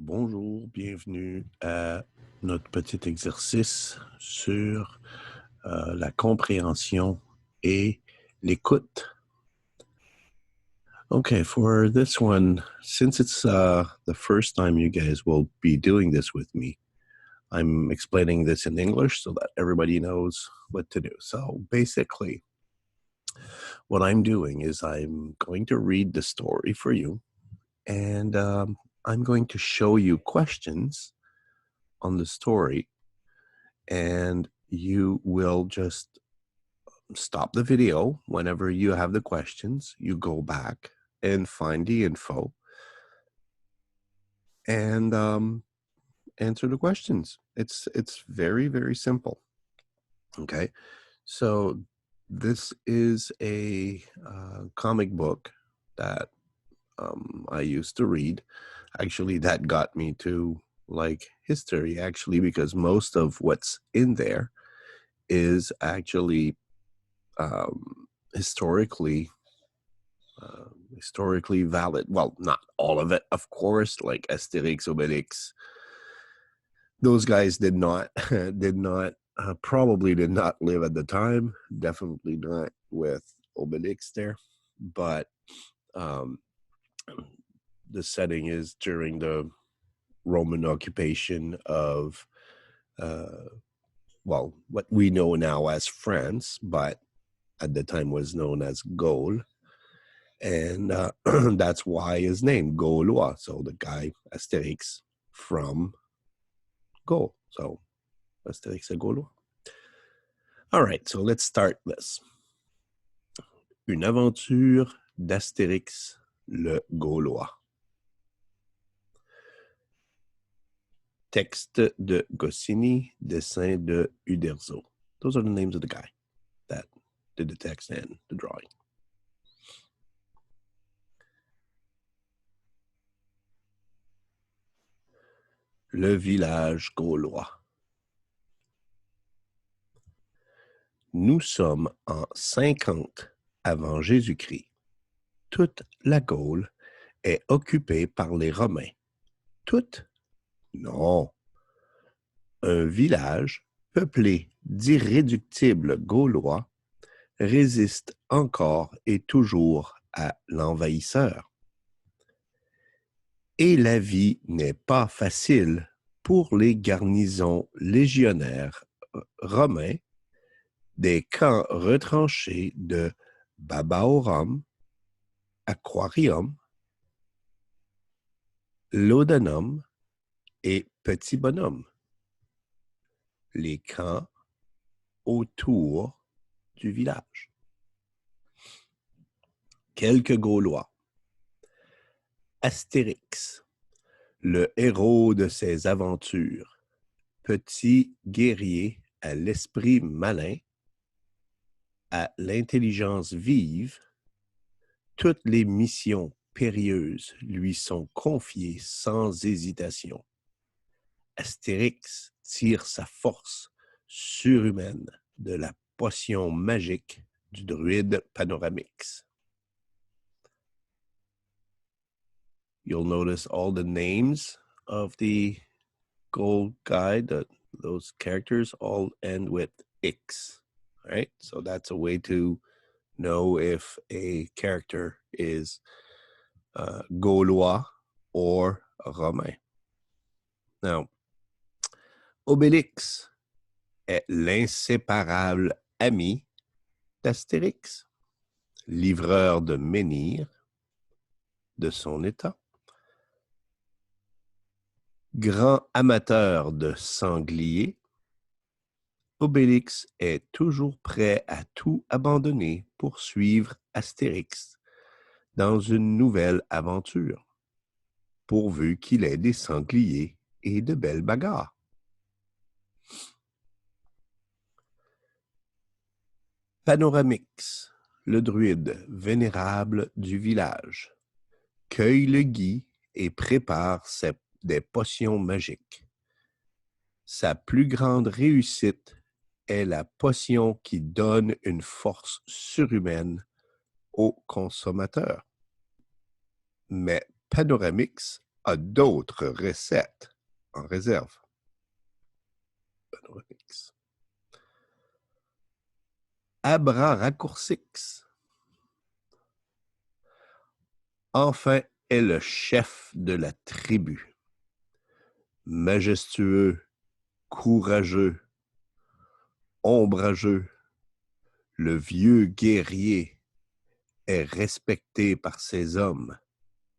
Bonjour, bienvenue à notre petit exercice sur la compréhension et l'écoute. Okay, for this one, since it's the first time you guys will be doing this with me, I'm explaining this in English so that everybody knows what to do. So basically, what I'm doing is I'm going to read the story for you, and I'm going to show you questions on the story, and you will just stop the video whenever you have the questions. You go back and find the info and answer the questions. It's very, very simple. Okay, so this is a comic book that I used to read. Actually, that got me to like history, actually, because most of what's in there is actually historically historically valid. Well, not all of it, of course, like Asterix, Obelix. Those guys did not did not probably did not live at the time. Definitely not with Obelix there, but um, the setting is during the Roman occupation of well, what we know now as France, but at the time was known as Gaul. And that's why his name Gaulois. So the guy Asterix from Gaul. So Asterix et Gaulois. All right, so let's start this. Une aventure d'Astérix le Gaulois. Texte de Goscinny, dessin de Uderzo. Those are the names of the guy that did the text and the drawing. Le village gaulois. Nous sommes en 50 avant Jésus-Christ. Toute la Gaule est occupée par les Romains. Toute? Non. Un village peuplé d'irréductibles Gaulois résiste encore et toujours à l'envahisseur. Et la vie n'est pas facile pour les garnisons légionnaires romains des camps retranchés de Babaorum, Aquarium, Laudanum et Petit Bonhomme. Les camps autour du village. Quelques Gaulois. Astérix, le héros de ses aventures, petit guerrier à l'esprit malin, à l'intelligence vive, toutes les missions périlleuses lui sont confiées sans hésitation. Astérix tire sa force surhumaine de la potion magique du druide Panoramix. You'll notice all the names of the gold guide, those characters all end with X, right? So that's a way to know if a character is Gaulois or Romain. Now, Obélix est l'inséparable ami d'Astérix, livreur de menhir de son état, grand amateur de sangliers, Obélix est toujours prêt à tout abandonner pour suivre Astérix dans une nouvelle aventure, pourvu qu'il ait des sangliers et de belles bagarres. Panoramix, le druide vénérable du village, cueille le gui et prépare des potions magiques. Sa plus grande réussite est la potion qui donne une force surhumaine au consommateur. Mais Panoramix a d'autres recettes en réserve. Bonne remix. Abraraccourcix. Enfin est le chef de la tribu. Majestueux, courageux, ombrageux, le vieux guerrier est respecté par ses hommes,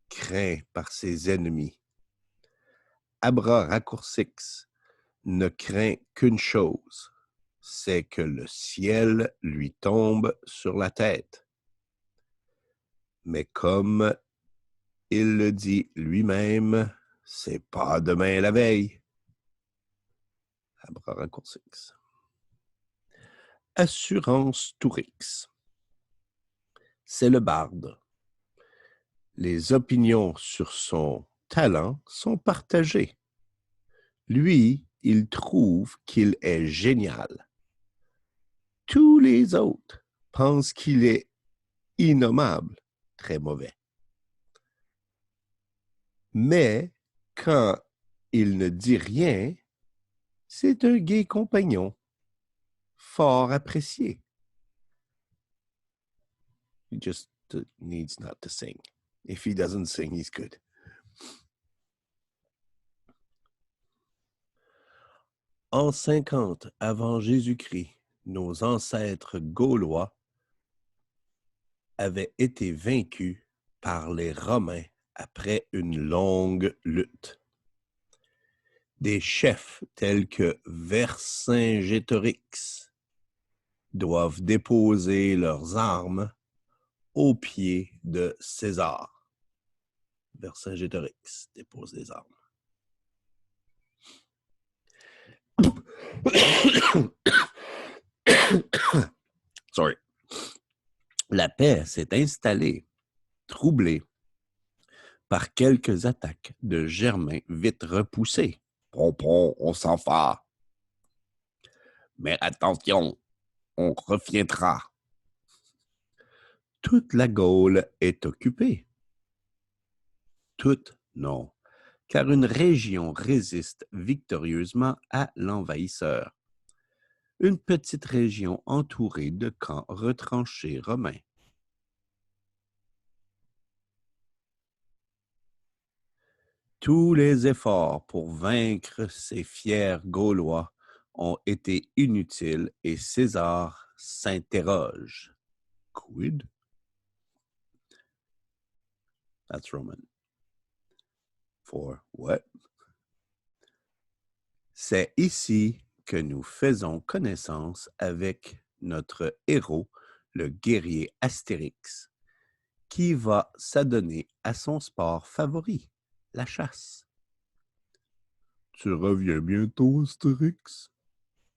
craint par ses ennemis. Abraraccourcix ne craint qu'une chose, c'est que le ciel lui tombe sur la tête. Mais comme il le dit lui-même, c'est pas demain la veille. Abraraccourcix. Assurance Tourix. C'est le barde. Les opinions sur son talent sont partagées. Lui, il trouve qu'il est génial. Tous les autres pensent qu'il est innommable, très mauvais. Mais quand il ne dit rien, c'est un gai compagnon, fort apprécié. He just needs not to sing. If he doesn't sing, he's good. En 50 avant Jésus-Christ, nos ancêtres gaulois avaient été vaincus par les Romains après une longue lutte. Des chefs tels que Vercingétorix doivent déposer leurs armes aux pieds de César. Vercingétorix dépose les armes. Sorry. La paix s'est installée, troublée par quelques attaques de Germains vite repoussées. Pompon, on s'en va. Mais attention, on reviendra. Toute la Gaule est occupée. Toute, non, car une région résiste victorieusement à l'envahisseur. Une petite région entourée de camps retranchés romains. Tous les efforts pour vaincre ces fiers Gaulois ont été inutiles et César s'interroge. Quid? That's Roman. For what? C'est ici que nous faisons connaissance avec notre héros, le guerrier Astérix, qui va s'adonner à son sport favori, la chasse. Tu reviens bientôt, Astérix?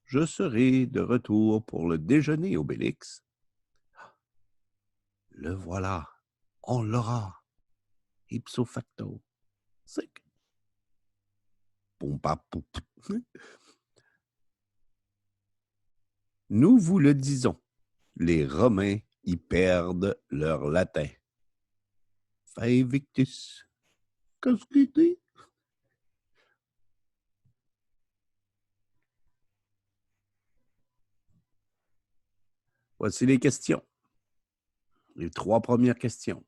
Je serai de retour pour le déjeuner, Obélix. Le voilà, on l'aura. Ipso facto. Sick. Nous vous le disons, les Romains y perdent leur latin. Fae victus. Qu'est-ce qu'il dit? Voici les questions. Les 3 premières questions.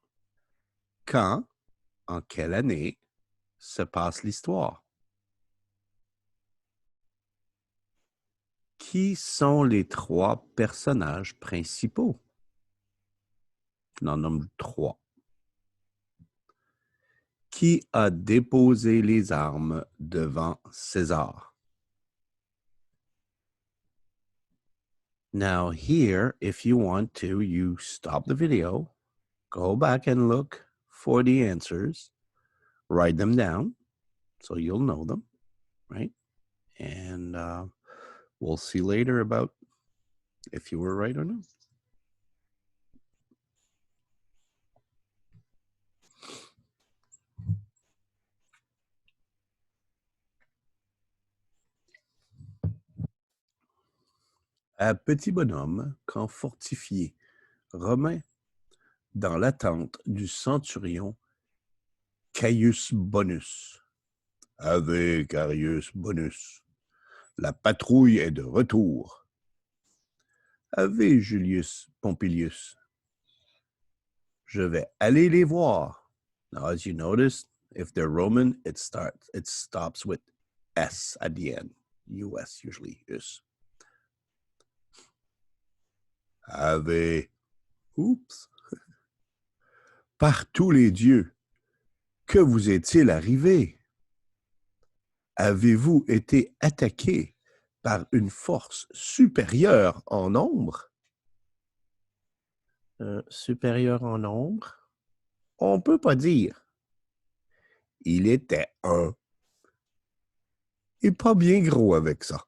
Quand, en quelle année, se passe l'histoire? Qui sont les 3 personnages principaux? On en nomme 3. Qui a déposé les armes devant César? Now here, if you want to, you stop the video, go back and look for the answers, write them down so you'll know them, right? And we'll see later about if you were right or not. À petit bonhomme, camp fortifié, romain, dans l'attente du centurion Caius Bonus. Ave Caius Bonus. La patrouille est de retour. Ave Julius Pompilius. Je vais aller les voir. Now, as you notice, if they're Roman, it stops with S at the end. US usually is. Ave. Oups. Par tous les dieux, que vous est-il arrivé? Avez-vous été attaqué par une force supérieure en nombre? Supérieure en nombre? On ne peut pas dire. Il était un. Et pas bien gros avec ça.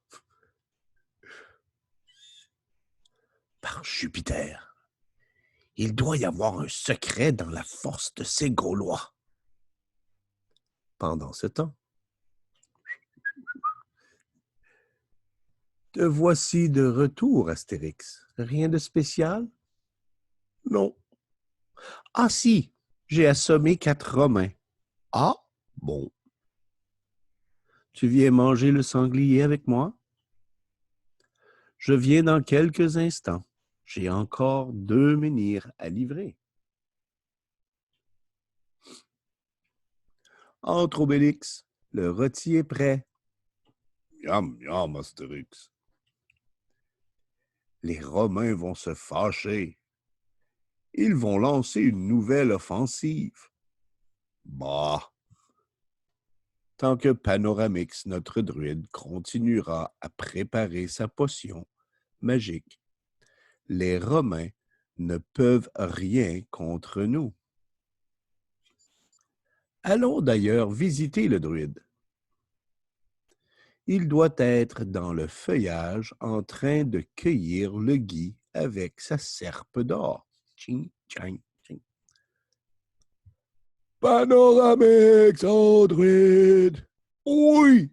Par Jupiter, il doit y avoir un secret dans la force de ces Gaulois. Pendant ce temps, te voici de retour, Astérix. Rien de spécial? Non. Ah si, j'ai assommé 4 Romains. Ah, bon. Tu viens manger le sanglier avec moi? Je viens dans quelques instants. J'ai encore 2 menhirs à livrer. Entre, Obélix, le rôti est prêt. Miam, miam, Astérix. Les Romains vont se fâcher. Ils vont lancer une nouvelle offensive. Bah! Tant que Panoramix, notre druide, continuera à préparer sa potion magique, les Romains ne peuvent rien contre nous. Allons d'ailleurs visiter le druide. Il doit être dans le feuillage en train de cueillir le gui avec sa serpe d'or. Tching, tching, tching. Panoramix, oh druide! Oui!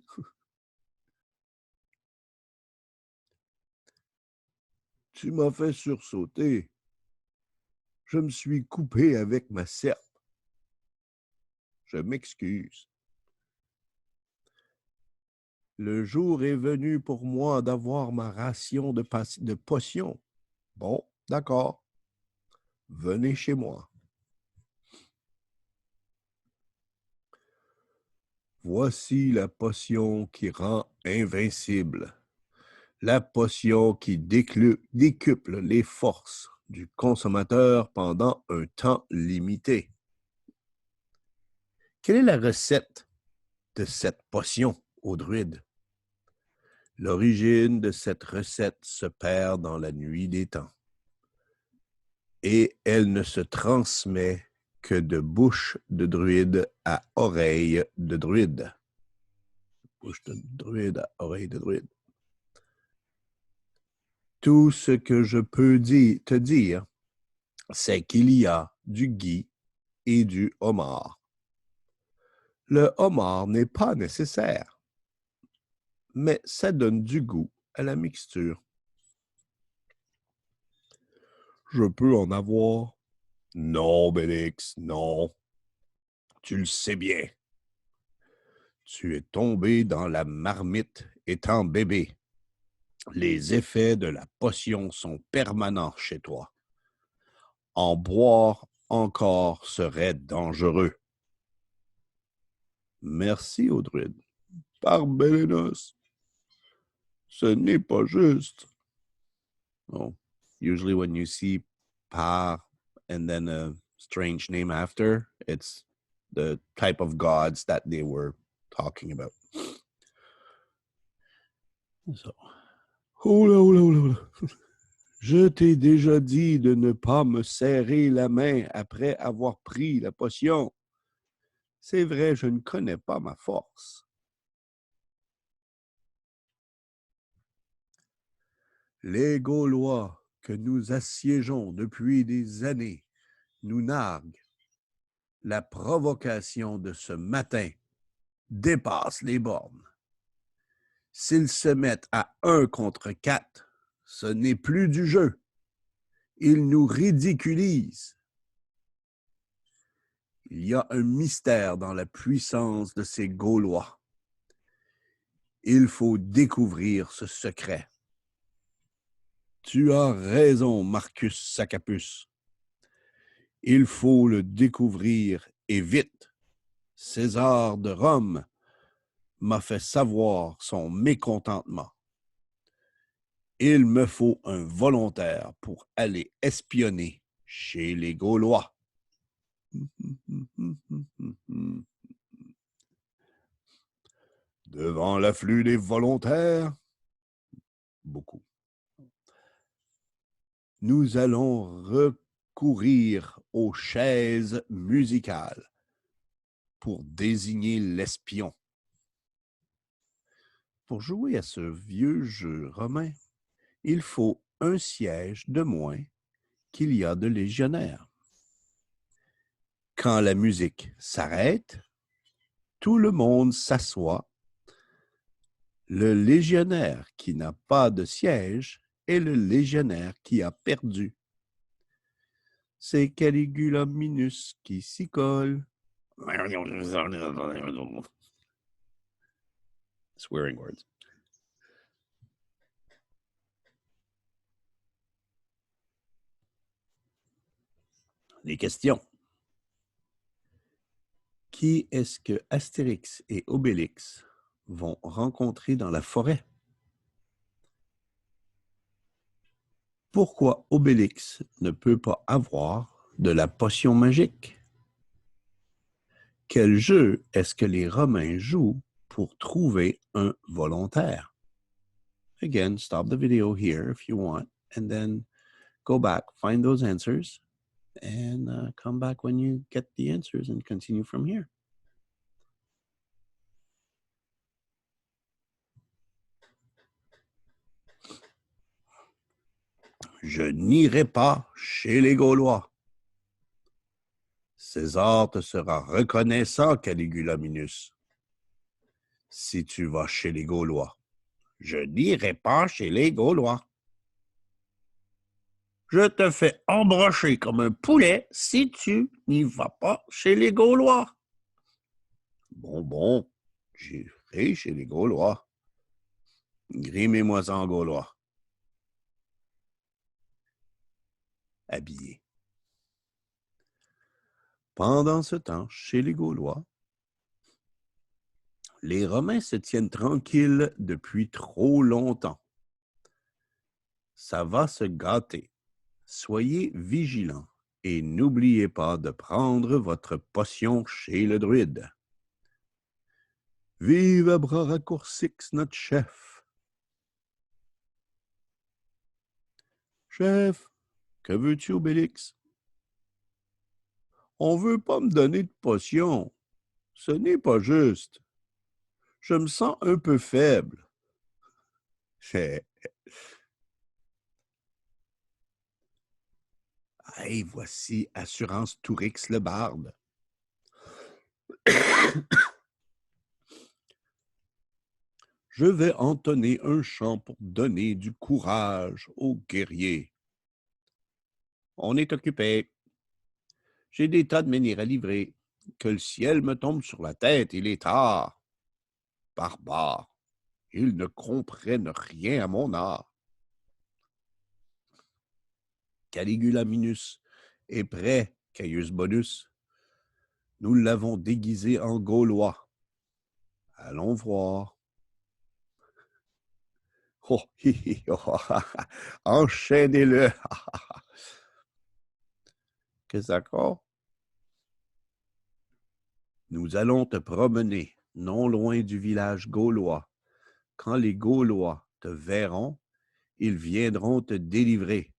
Tu m'as fait sursauter. Je me suis coupé avec ma serpe. Je m'excuse. Le jour est venu pour moi d'avoir ma ration de potions. Bon, d'accord. Venez chez moi. Voici la potion qui rend invincible. La potion qui décuple les forces du consommateur pendant un temps limité. Quelle est la recette de cette potion au druide? L'origine de cette recette se perd dans la nuit des temps. Et elle ne se transmet que de bouche de druide à oreille de druide. Bouche de druide à oreille de druide. Tout ce que je peux te dire, c'est qu'il y a du gui et du homard. Le homard n'est pas nécessaire, mais ça donne du goût à la mixture. Je peux en avoir? Non, Bélix, non. Tu le sais bien. Tu es tombé dans la marmite étant bébé. Les effets de la potion sont permanents chez toi. En boire encore serait dangereux. Merci, Audruide. Par Bélénos. Ce n'est pas juste. Oh, usually when you see par and then a strange name after, it's the type of gods that they were talking about. So, oula. Je t'ai déjà dit de ne pas me serrer la main après avoir pris la potion. C'est vrai, je ne connais pas ma force. Les Gaulois que nous assiégeons depuis des années nous narguent. La provocation de ce matin dépasse les bornes. S'ils se mettent à 1 contre 4, ce n'est plus du jeu. Ils nous ridiculisent. Il y a un mystère dans la puissance de ces Gaulois. Il faut découvrir ce secret. Tu as raison, Marcus Saccapus. Il faut le découvrir et vite. César de Rome m'a fait savoir son mécontentement. Il me faut un volontaire pour aller espionner chez les Gaulois. Devant l'afflux des volontaires, beaucoup. Nous allons recourir aux chaises musicales pour désigner l'espion. Pour jouer à ce vieux jeu romain, il faut un siège de moins qu'il y a de légionnaires. Quand la musique s'arrête, tout le monde s'assoit. Le légionnaire qui n'a pas de siège est le légionnaire qui a perdu. C'est Caligula Minus qui s'y colle. Swearing words. Les questions. Qui est-ce que Astérix et Obélix vont rencontrer dans la forêt? Pourquoi Obélix ne peut pas avoir de la potion magique? Quel jeu est-ce que les Romains jouent pour trouver un volontaire? Again, stop the video here if you want, and then go back, find those answers, and come back when you get the answers and continue from here. Je n'irai pas chez les Gaulois. César te sera reconnaissant, Caligula Minus, si tu vas chez les Gaulois. Je n'irai pas chez les Gaulois. Je te fais embrocher comme un poulet si tu n'y vas pas chez les Gaulois. Bon, j'irai chez les Gaulois. Grimez-moi en Gaulois. Habillé. Pendant ce temps, chez les Gaulois, les Romains se tiennent tranquilles depuis trop longtemps. Ça va se gâter. Soyez vigilants et n'oubliez pas de prendre votre potion chez le druide. Vive Abraracourcix, notre chef! Chef, que veux-tu, Obélix? On veut pas me donner de potion. Ce n'est pas juste. Je me sens un peu faible. Hey, voici Assurance Tourix le barde. Je vais entonner un chant pour donner du courage aux guerriers. On est occupé. J'ai des tas de menhirs à livrer. Que le ciel me tombe sur la tête, il est tard. Barbares, ils ne comprennent rien à mon art. Caligula Minus est prêt, Caius Bonus. Nous l'avons déguisé en Gaulois. Allons voir. Oh, enchaînez-le. Qu'est-ce d'accord? Nous allons te promener non loin du village gaulois. Quand les Gaulois te verront, ils viendront te délivrer.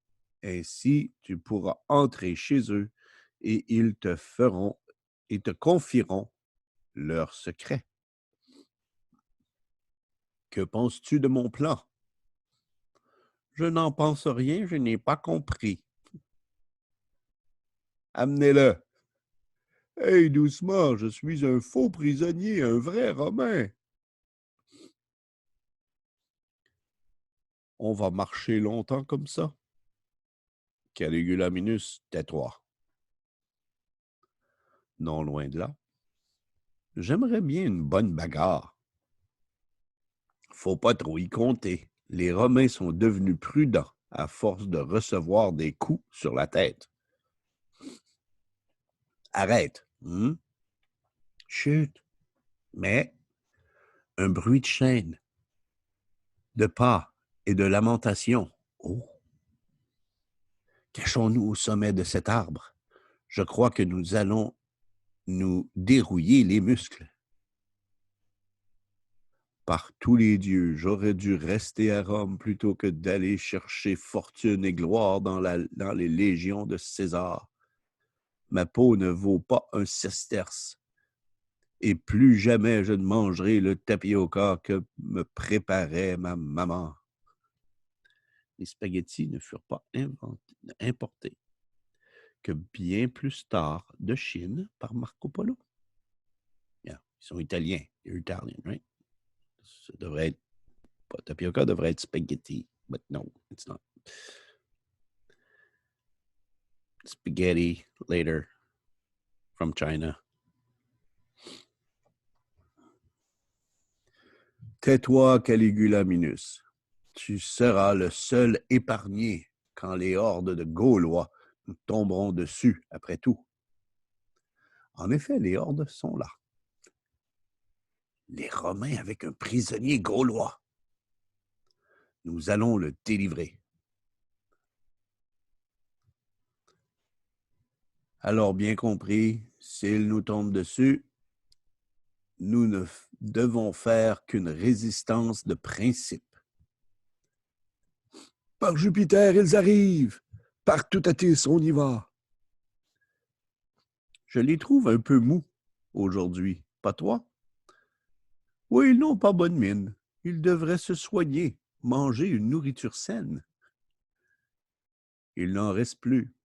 Ainsi, tu pourras entrer chez eux et ils te feront et te confieront leurs secrets. Que penses-tu de mon plan? Je n'en pense rien, je n'ai pas compris. Amenez-le. Hey, doucement, je suis un faux prisonnier, un vrai Romain. On va marcher longtemps comme ça? Caligula Minus, tais-toi. non loin de là. J'aimerais bien une bonne bagarre. Faut pas trop y compter. Les Romains sont devenus prudents à force de recevoir des coups sur la tête. Arrête. Chut. Mais un bruit de chaîne, de pas et de lamentation. Oh! Cachons-nous au sommet de cet arbre. Je crois que nous allons nous dérouiller les muscles. Par tous les dieux, j'aurais dû rester à Rome plutôt que d'aller chercher fortune et gloire dans les légions de César. Ma peau ne vaut pas un sesterce. Et plus jamais je ne mangerai le tapioca que me préparait ma maman. Les spaghettis ne furent pas importés que bien plus tard de Chine par Marco Polo. Yeah. Ils sont italiens. They're Italian, right? Ça devrait être, pas tapioca devrait être spaghetti, but no, it's not. Spaghetti later from China. Tais-toi, Caligula Minus. Tu seras le seul épargné quand les hordes de Gaulois nous tomberont dessus, après tout. En effet, les hordes sont là. Les Romains avec un prisonnier gaulois. Nous allons le délivrer. Alors, bien compris, s'il nous tombe dessus, nous ne devons faire qu'une résistance de principe. Par Jupiter, ils arrivent! Partout à Tis, on y va! Je les trouve un peu mous aujourd'hui, pas toi? Oui, ils n'ont pas bonne mine. Ils devraient se soigner, manger une nourriture saine. Il n'en reste plus.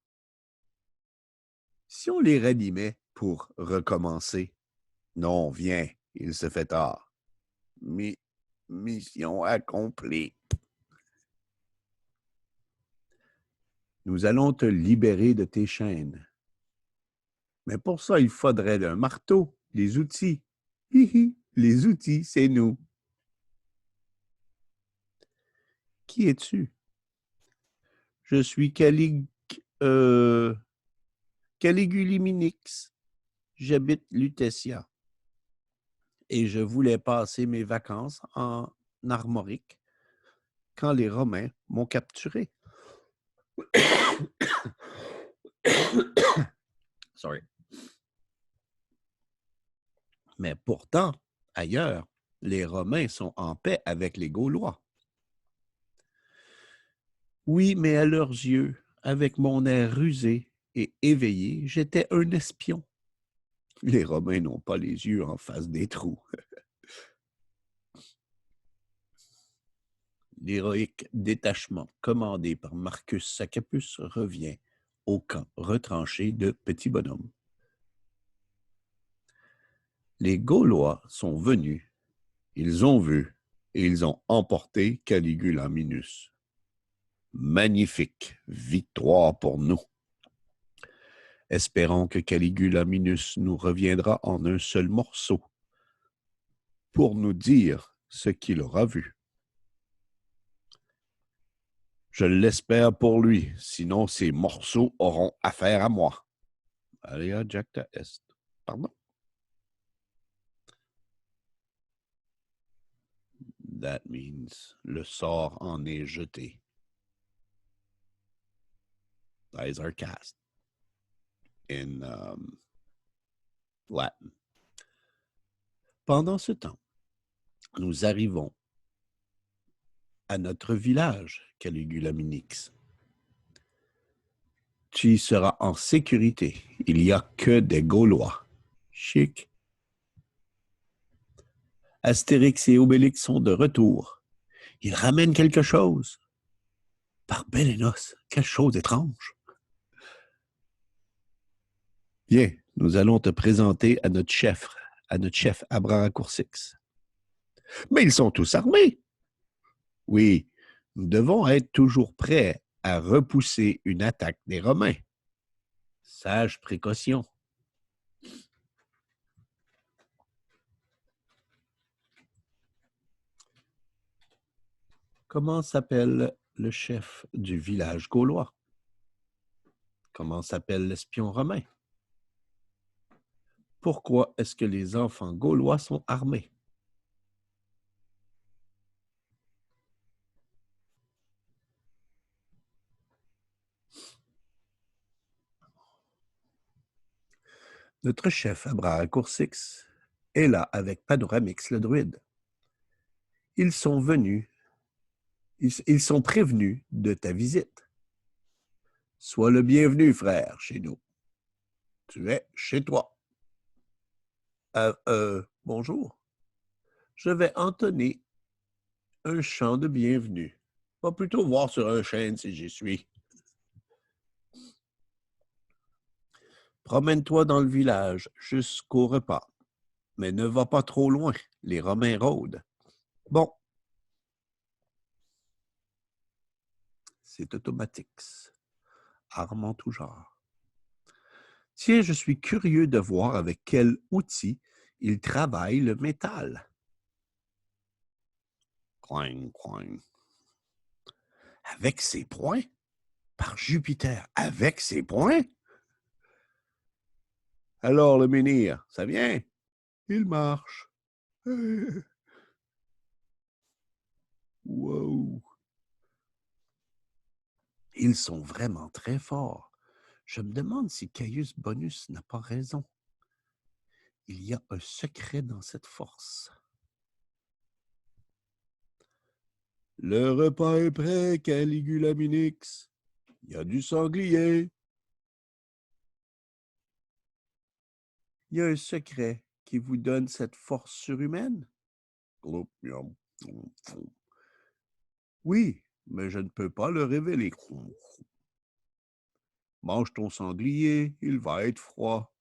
Si on les ranimait pour recommencer. Non, viens, il se fait tard. Mission accomplie. Nous allons te libérer de tes chaînes. Mais pour ça, il faudrait un marteau, des outils. Hihi, les outils, c'est nous. Qui es-tu? Je suis Caliguliminix. J'habite Lutetia. Et je voulais passer mes vacances en Armorique quand les Romains m'ont capturé. Sorry. Mais pourtant, ailleurs, les Romains sont en paix avec les Gaulois. Oui, mais à leurs yeux, avec mon air rusé et éveillé, j'étais un espion. Les Romains n'ont pas les yeux en face des trous. L'héroïque détachement commandé par Marcus Saccapus revient au camp retranché de Petit Bonhomme. Les Gaulois sont venus, ils ont vu et ils ont emporté Caligula Minus. Magnifique victoire pour nous. Espérons que Caligula Minus nous reviendra en un seul morceau pour nous dire ce qu'il aura vu. Je l'espère pour lui, sinon ces morceaux auront affaire à moi. Alea jacta est. Pardon? That means le sort en est jeté. Eyes are cast in Latin. Pendant ce temps, nous arrivons à notre village, Caligula Minix. Tu y seras en sécurité. Il n'y a que des Gaulois. Chic. Astérix et Obélix sont de retour. Ils ramènent quelque chose. Par Bélénos, quelle chose étrange. Viens, nous allons te présenter à notre chef Abracoursix. Mais ils sont tous armés. Oui, nous devons être toujours prêts à repousser une attaque des Romains. Sage précaution. Comment s'appelle le chef du village gaulois? Comment s'appelle l'espion romain? Pourquoi est-ce que les enfants gaulois sont armés? Notre chef Abracoursix est là avec Panoramix le druide. Ils sont venus, ils sont prévenus de ta visite. Sois le bienvenu, frère, chez nous. Tu es chez toi. Bonjour. Je vais entonner un chant de bienvenue. Va plutôt voir sur un chêne si j'y suis. Promène-toi dans le village jusqu'au repas, mais ne va pas trop loin, les Romains rôdent. Bon, c'est automatique. Arme en tout genre. Tiens, je suis curieux de voir avec quel outil il travaille le métal. Coin, coin. Avec ses poings? Par Jupiter, avec ses poings? Alors, le menhir, ça vient? Il marche. Wow! Ils sont vraiment très forts. Je me demande si Caius Bonus n'a pas raison. Il y a un secret dans cette force. Le repas est prêt, Caligula Minix. Il y a du sanglier. Il y a un secret qui vous donne cette force surhumaine? Oui, mais je ne peux pas le révéler. Mange ton sanglier, il va être froid.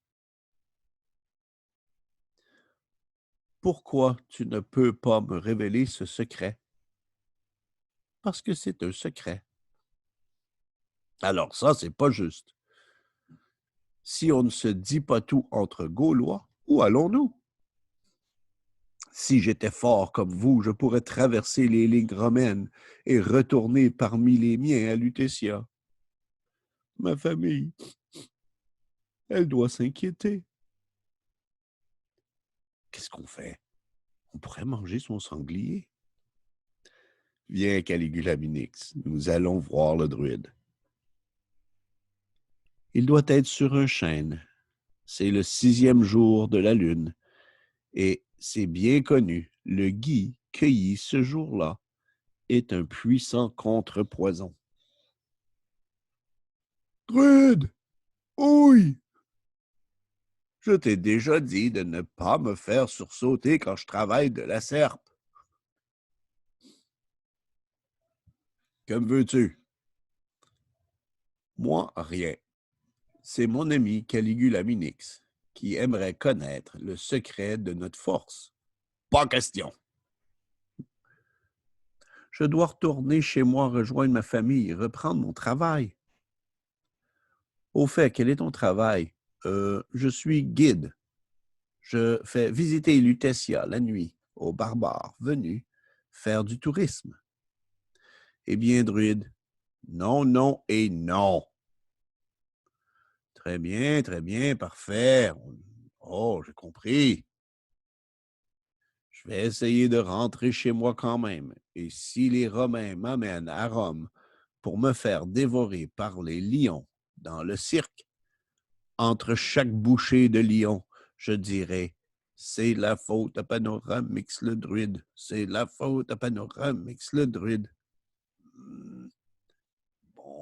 Pourquoi tu ne peux pas me révéler ce secret? Parce que c'est un secret. Alors ça, c'est pas juste. Si on ne se dit pas tout entre Gaulois, où allons-nous? Si j'étais fort comme vous, je pourrais traverser les lignes romaines et retourner parmi les miens à Lutetia. Ma famille, elle doit s'inquiéter. Qu'est-ce qu'on fait? On pourrait manger son sanglier. Viens, Caligula Minix, nous allons voir le druide. Il doit être sur un chêne. C'est le 6e jour de la lune. Et c'est bien connu, le gui cueilli ce jour-là est un puissant contrepoison. Druide! Oui! Je t'ai déjà dit de ne pas me faire sursauter quand je travaille de la serpe. Que me veux-tu? Moi, rien. C'est mon ami Caligula Minix qui aimerait connaître le secret de notre force. Pas question. Je dois retourner chez moi rejoindre ma famille et reprendre mon travail. Au fait, quel est ton travail? Je suis guide. Je fais visiter Lutetia la nuit aux barbares venus faire du tourisme. Eh bien, druide, non, non et non. Très bien, parfait. Oh, j'ai compris. Je vais essayer de rentrer chez moi quand même. Et si les Romains m'amènent à Rome pour me faire dévorer par les lions dans le cirque, entre chaque bouchée de lion, je dirai, c'est la faute à Panoramix le druide. C'est la faute à Panoramix le druide.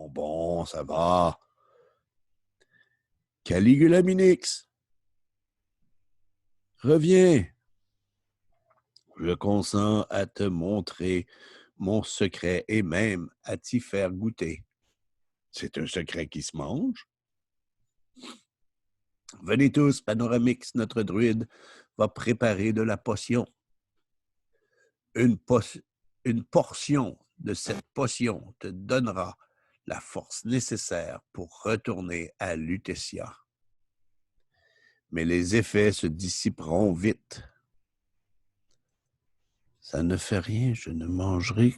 Bon, ça va. Caligula Minix, reviens. Je consens à te montrer mon secret et même à t'y faire goûter. C'est un secret qui se mange. Venez tous, Panoramix, notre druide, va préparer de la potion. Une portion de cette potion te donnera la force nécessaire pour retourner à Lutetia. Mais les effets se dissiperont vite. Ça ne fait rien, je ne mangerai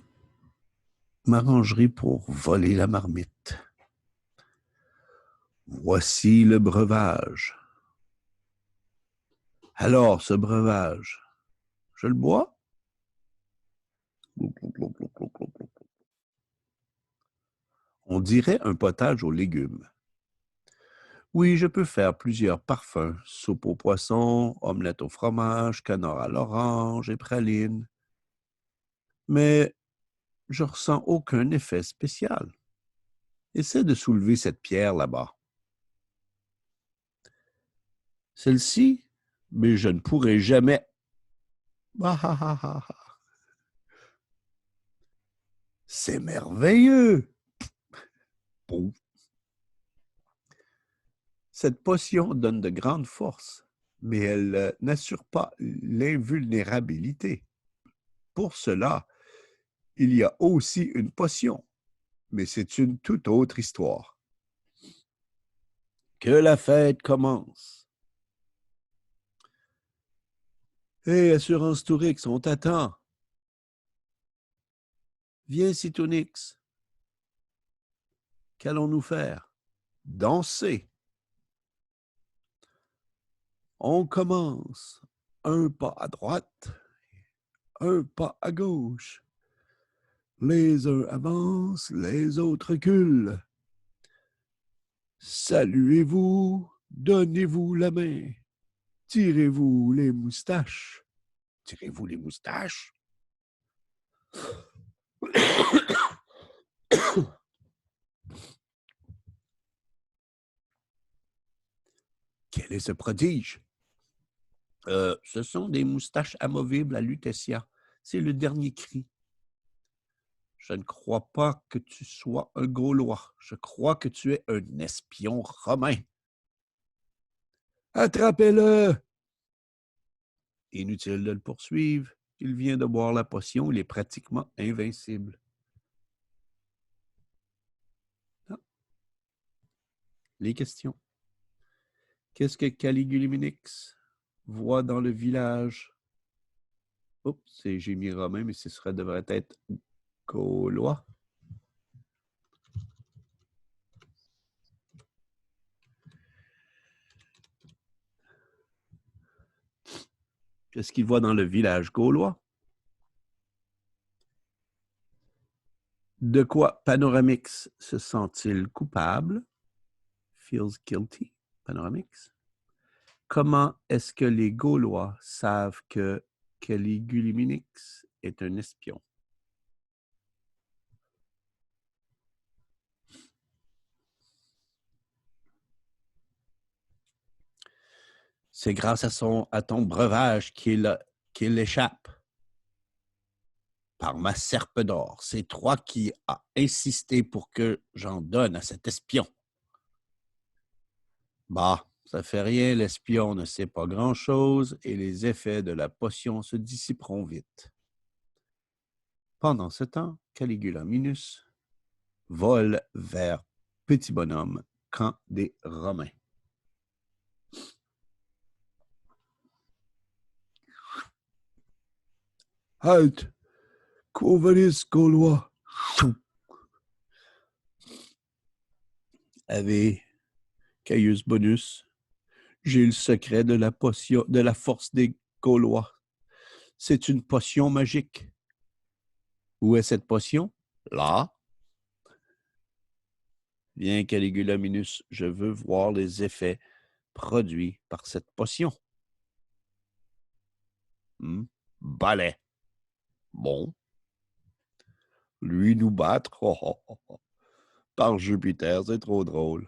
m'arrangerai pour voler la marmite. Voici le breuvage. Alors, ce breuvage, je le bois? On dirait un potage aux légumes. Oui, je peux faire plusieurs parfums. Soupe au poisson, omelette au fromage, canard à l'orange et praline. Mais je ressens aucun effet spécial. Essaie de soulever cette pierre là-bas. Celle-ci? Mais je ne pourrai jamais. Ah, ah, ah, ah, ah. C'est merveilleux! Pouf. Cette potion donne de grandes forces, mais elle n'assure pas l'invulnérabilité. Pour cela, il y a aussi une potion, mais c'est une toute autre histoire. Que la fête commence. Hé, Assurance Tourix, on t'attend. Viens, Citonix. Qu'allons-nous faire? Danser. On commence. Un pas à droite, un pas à gauche. Les uns avancent, les autres reculent. Saluez-vous, donnez-vous la main. Tirez-vous les moustaches. Tirez-vous les moustaches. Quel est ce prodige? Ce sont des moustaches amovibles à Lutetia. C'est le dernier cri. Je ne crois pas que tu sois un Gaulois. Je crois que tu es un espion romain. Attrapez-le! Inutile de le poursuivre. Il vient de boire la potion. Il est pratiquement invincible. Ah. Les questions. Qu'est-ce que Caligulaminix voit dans le village? Oups, j'ai mis romain, mais devrait être gaulois. Qu'est-ce qu'il voit dans le village gaulois? De quoi Panoramix se sent-il coupable? Feels guilty. Panoramix. Comment est-ce que les Gaulois savent que Caligulaminix est un espion? C'est grâce à ton breuvage qu'il échappe. Par ma serpe d'or. C'est toi qui as insisté pour que j'en donne à cet espion. Bah, ça fait rien, l'espion ne sait pas grand-chose et les effets de la potion se dissiperont vite. Pendant ce temps, Caligula Minus vole vers Petit Bonhomme, camp des Romains. Halte! Quo vadis, Gaulois? Avez Caius Bonus. J'ai le secret de la potion, de la force des Gaulois. C'est une potion magique. Où est cette potion? Là. Viens, Caligula Minus, je veux voir les effets produits par cette potion. Balai. Bon. Lui nous battre? Oh, oh, oh, oh. Par Jupiter, c'est trop drôle.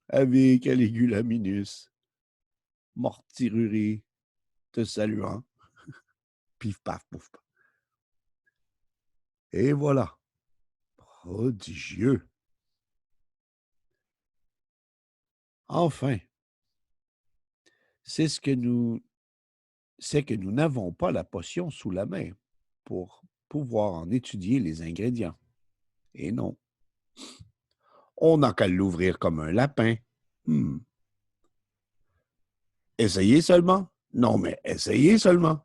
Ave Caligula Minus. Mortirurie, te saluant. Pif, paf, pouf. Et voilà. Prodigieux. Enfin, c'est que nous n'avons pas la potion sous la main pour pouvoir en étudier les ingrédients. Et non. On n'a qu'à l'ouvrir comme un lapin. Essayez seulement. Non, mais essayez seulement.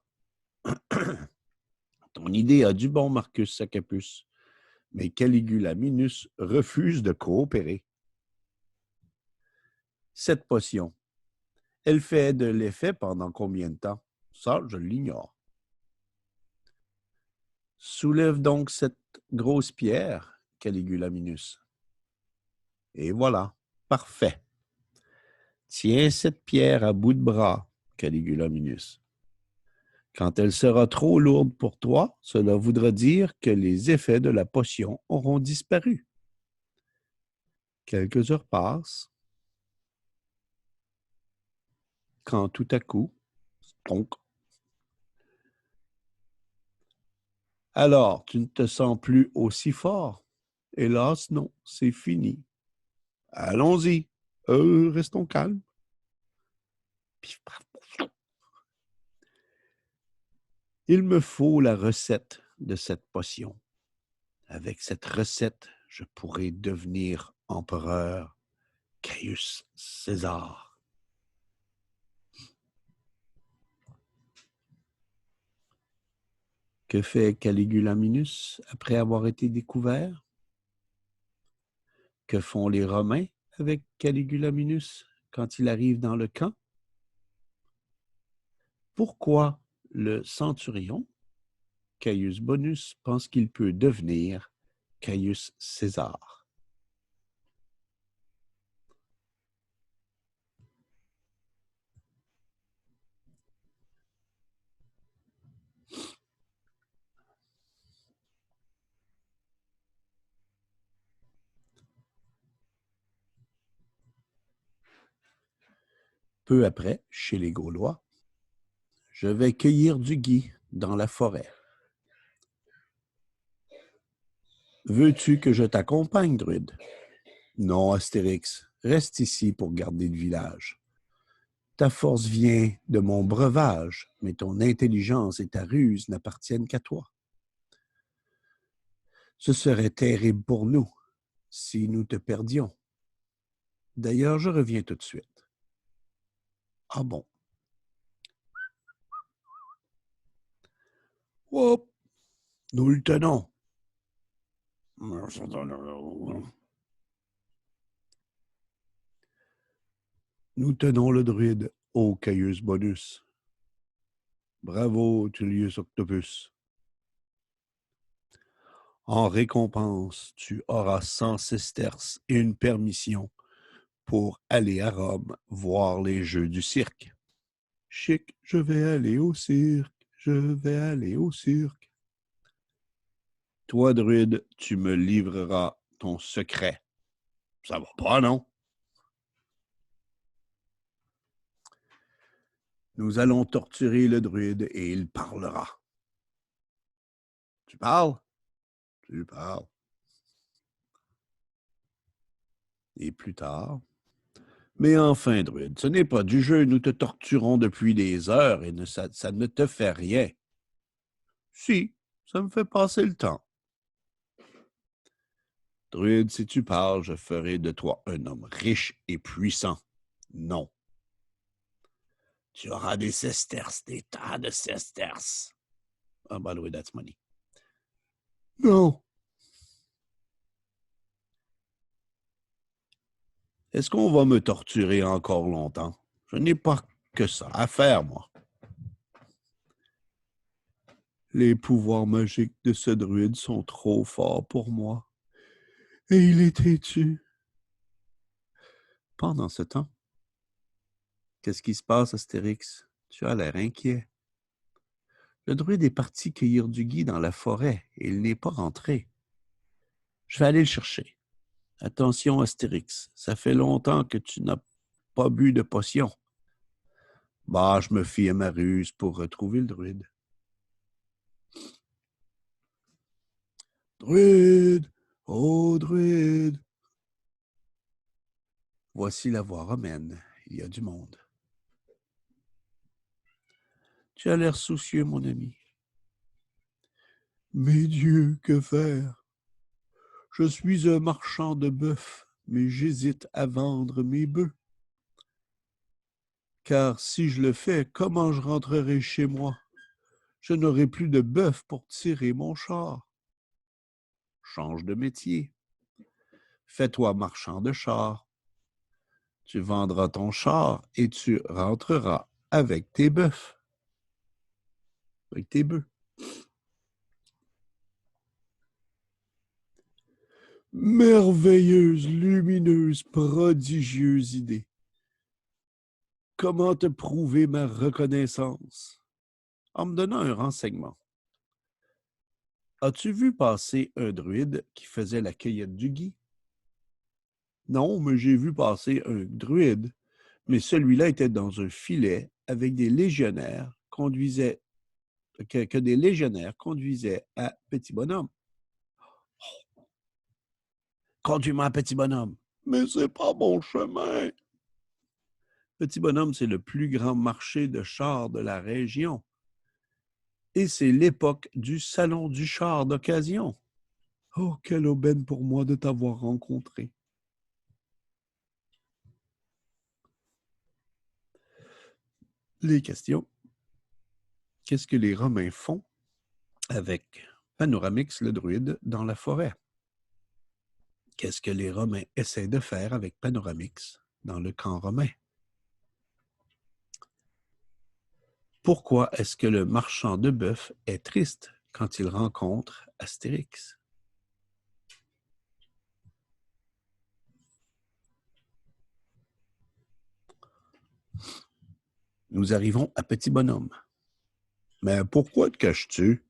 Ton idée a du bon, Marcus Saccapus. Mais Caligula Minus refuse de coopérer. Cette potion, elle fait de l'effet pendant combien de temps? Ça, je l'ignore. Soulève donc cette grosse pierre, Caligula Minus. Et voilà, parfait. Tiens cette pierre à bout de bras, Caligula Minus. Quand elle sera trop lourde pour toi, cela voudra dire que les effets de la potion auront disparu. Quelques heures passent, quand tout à coup, donc, alors tu ne te sens plus aussi fort. Hélas, non, c'est fini. Allons-y, restons calmes. Il me faut la recette de cette potion. Avec cette recette, je pourrai devenir empereur Caius César. Que fait Caligula Minus après avoir été découvert? Que font les Romains avec Caligula Minus quand il arrive dans le camp? Pourquoi le centurion, Caius Bonus, pense qu'il peut devenir Caius César? Peu après, chez les Gaulois, je vais cueillir du gui dans la forêt. Veux-tu que je t'accompagne, druide? Non, Astérix, reste ici pour garder le village. Ta force vient de mon breuvage, mais ton intelligence et ta ruse n'appartiennent qu'à toi. Ce serait terrible pour nous si nous te perdions. D'ailleurs, je reviens tout de suite. Ah bon? Hop! Nous le tenons. Nous tenons le druide, ô Caius Bonus. Bravo, Tullius Octopus. En récompense, tu auras 100 sesterces et une permission pour aller à Rome voir les jeux du cirque. Chic, je vais aller au cirque, je vais aller au cirque. Toi, druide, tu me livreras ton secret. Ça va pas, non? Nous allons torturer le druide et il parlera. Tu parles? Tu parles. Et plus tard. Mais enfin, druide, ce n'est pas du jeu. Nous te torturons depuis des heures et ça ne te fait rien. Si, ça me fait passer le temps. Druide, si tu parles, je ferai de toi un homme riche et puissant. Non. Tu auras des sesterces, des tas de sesterces. Oh, by the way, that's money. Non. Est-ce qu'on va me torturer encore longtemps? Je n'ai pas que ça à faire, moi. Les pouvoirs magiques de ce druide sont trop forts pour moi. Et il est têtu. Pendant ce temps, qu'est-ce qui se passe, Astérix? Tu as l'air inquiet. Le druide est parti cueillir du gui dans la forêt et il n'est pas rentré. Je vais aller le chercher. Attention, Astérix, ça fait longtemps que tu n'as pas bu de potion. Bah, je me fie à ma ruse pour retrouver le druide. Druide! Oh, druide! Voici la voie romaine. Il y a du monde. Tu as l'air soucieux, mon ami. Mes dieux, que faire? Je suis un marchand de bœufs, mais j'hésite à vendre mes bœufs. Car si je le fais, comment je rentrerai chez moi? Je n'aurai plus de bœuf pour tirer mon char. change de métier. Fais-toi marchand de chars. Tu vendras ton char et tu rentreras avec tes bœufs. Avec tes bœufs. Merveilleuse, lumineuse, prodigieuse idée. Comment te prouver ma reconnaissance? En me donnant un renseignement. As-tu vu passer un druide qui faisait la cueillette du gui? Non, mais j'ai vu passer un druide, mais celui-là était dans un filet avec des légionnaires que des légionnaires conduisaient à Petit Bonhomme. Conduis-moi à Petit Bonhomme. Mais c'est pas mon chemin. Petit Bonhomme, c'est le plus grand marché de chars de la région. Et c'est l'époque du salon du char d'occasion. Oh, quelle aubaine pour moi de t'avoir rencontré. Les questions. Qu'est-ce que les Romains font avec Panoramix le druide dans la forêt? Qu'est-ce que les Romains essaient de faire avec Panoramix dans le camp romain? Pourquoi est-ce que le marchand de bœuf est triste quand il rencontre Astérix? Nous arrivons à Petit Bonhomme. Mais pourquoi te caches-tu?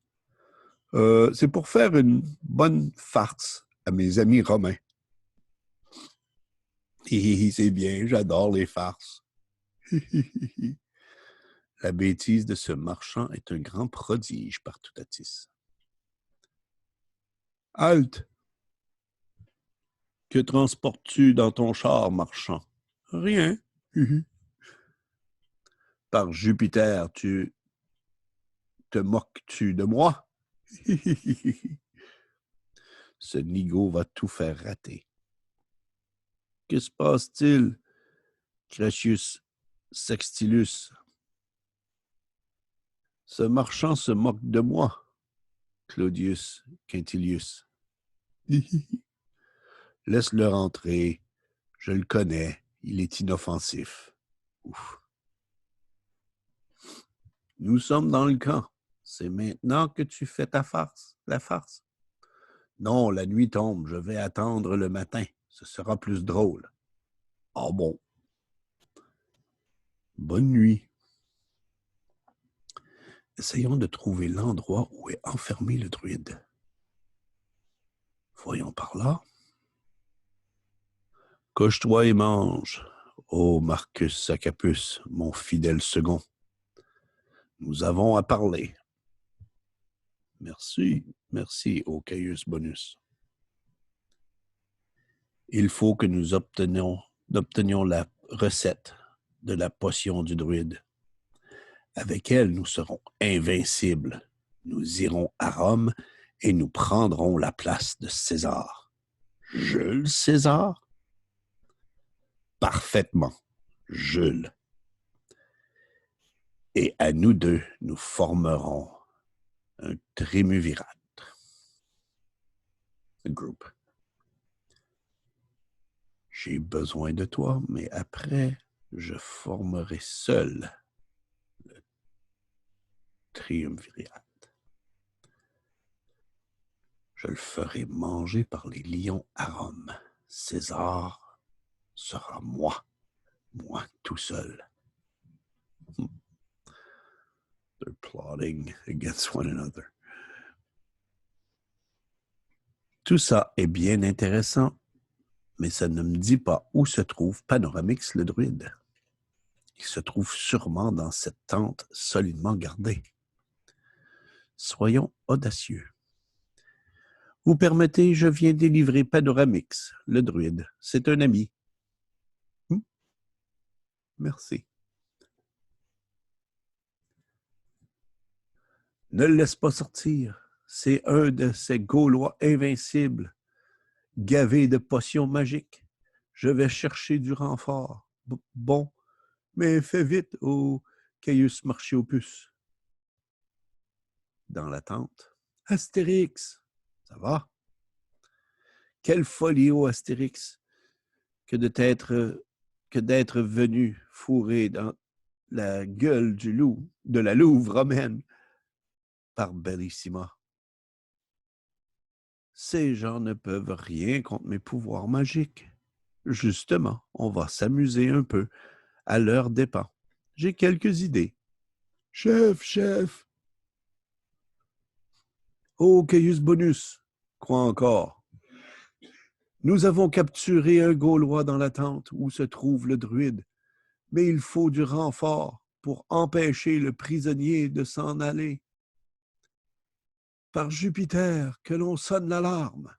C'est pour faire une bonne farce à mes amis romains. C'est bien, j'adore les farces. La bêtise de ce marchand est un grand prodige, Partoutatis. Halte! Que transportes-tu dans ton char, marchand? Rien. Par Jupiter, tu te moques-tu de moi? Ce nigaud va tout faire rater. Que se passe-t-il, Crassius Sextilus? Ce marchand se moque de moi, Claudius Quintilius. Laisse-le rentrer. Je le connais. Il est inoffensif. Ouf. Nous sommes dans le camp. C'est maintenant que tu fais ta farce, la farce. Non, la nuit tombe. Je vais attendre le matin. Ce sera plus drôle. Ah bon. Bonne nuit. Essayons de trouver l'endroit où est enfermé le druide. Voyons par là. Couche-toi et mange, ô Marcus Sacapus, mon fidèle second. Nous avons à parler. Merci, merci, ô Caius Bonus. Il faut que nous obtenions la recette de la potion du druide. Avec elle, nous serons invincibles. Nous irons à Rome et nous prendrons la place de César. Jules César? Parfaitement, Jules. Et à nous deux, nous formerons un triumvirat. Group. J'ai besoin de toi, mais après, je formerai seul le triumvirat. Je le ferai manger par les lions à Rome. César sera moi tout seul. They're plotting against one another. Tout ça est bien intéressant, mais ça ne me dit pas où se trouve Panoramix le druide. Il se trouve sûrement dans cette tente solidement gardée. Soyons audacieux. Vous permettez, je viens délivrer Panoramix, le druide. C'est un ami. Merci. Ne le laisse pas sortir. C'est un de ces Gaulois invincibles, gavés de potions magiques. Je vais chercher du renfort. Bon, mais fais vite, ô Caius Marchiopus. Dans la tente. Astérix, ça va? Quelle folie, ô Astérix, que d'être venu fourrer dans la gueule du loup, de la louve romaine, par Bellissima. Ces gens ne peuvent rien contre mes pouvoirs magiques. Justement, on va s'amuser un peu à leurs dépens. J'ai quelques idées. Chef, chef. Oh, Caius Bonus, quoi encore? Nous avons capturé un Gaulois dans la tente où se trouve le druide, mais il faut du renfort pour empêcher le prisonnier de s'en aller. Par Jupiter, que l'on sonne l'alarme.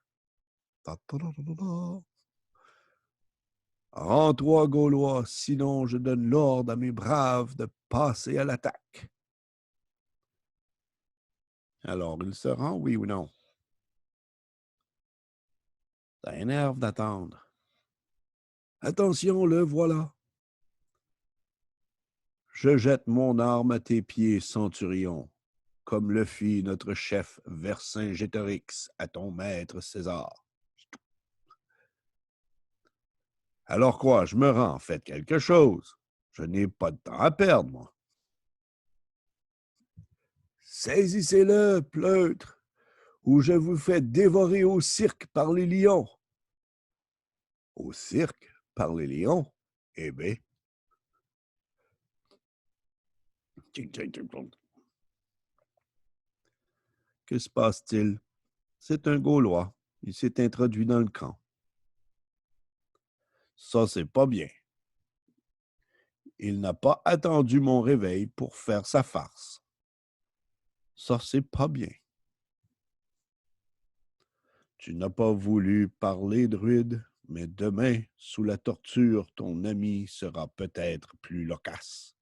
Rends-toi, Gaulois, sinon je donne l'ordre à mes braves de passer à l'attaque. Alors, il se rend, oui ou non? Ça énerve d'attendre. Attention, le voilà. Je jette mon arme à tes pieds, centurion, comme le fit notre chef Vercingétorix à ton maître César. Alors quoi, je me rends, faites quelque chose. Je n'ai pas de temps à perdre, moi. Saisissez-le, pleutre, ou je vous fais dévorer au cirque par les lions. Au cirque, par les lions? Eh bien. Que se passe-t-il? C'est un Gaulois. Il s'est introduit dans le camp. Ça, c'est pas bien. Il n'a pas attendu mon réveil pour faire sa farce. Ça, c'est pas bien. Tu n'as pas voulu parler, druide, mais demain, sous la torture, ton ami sera peut-être plus loquace.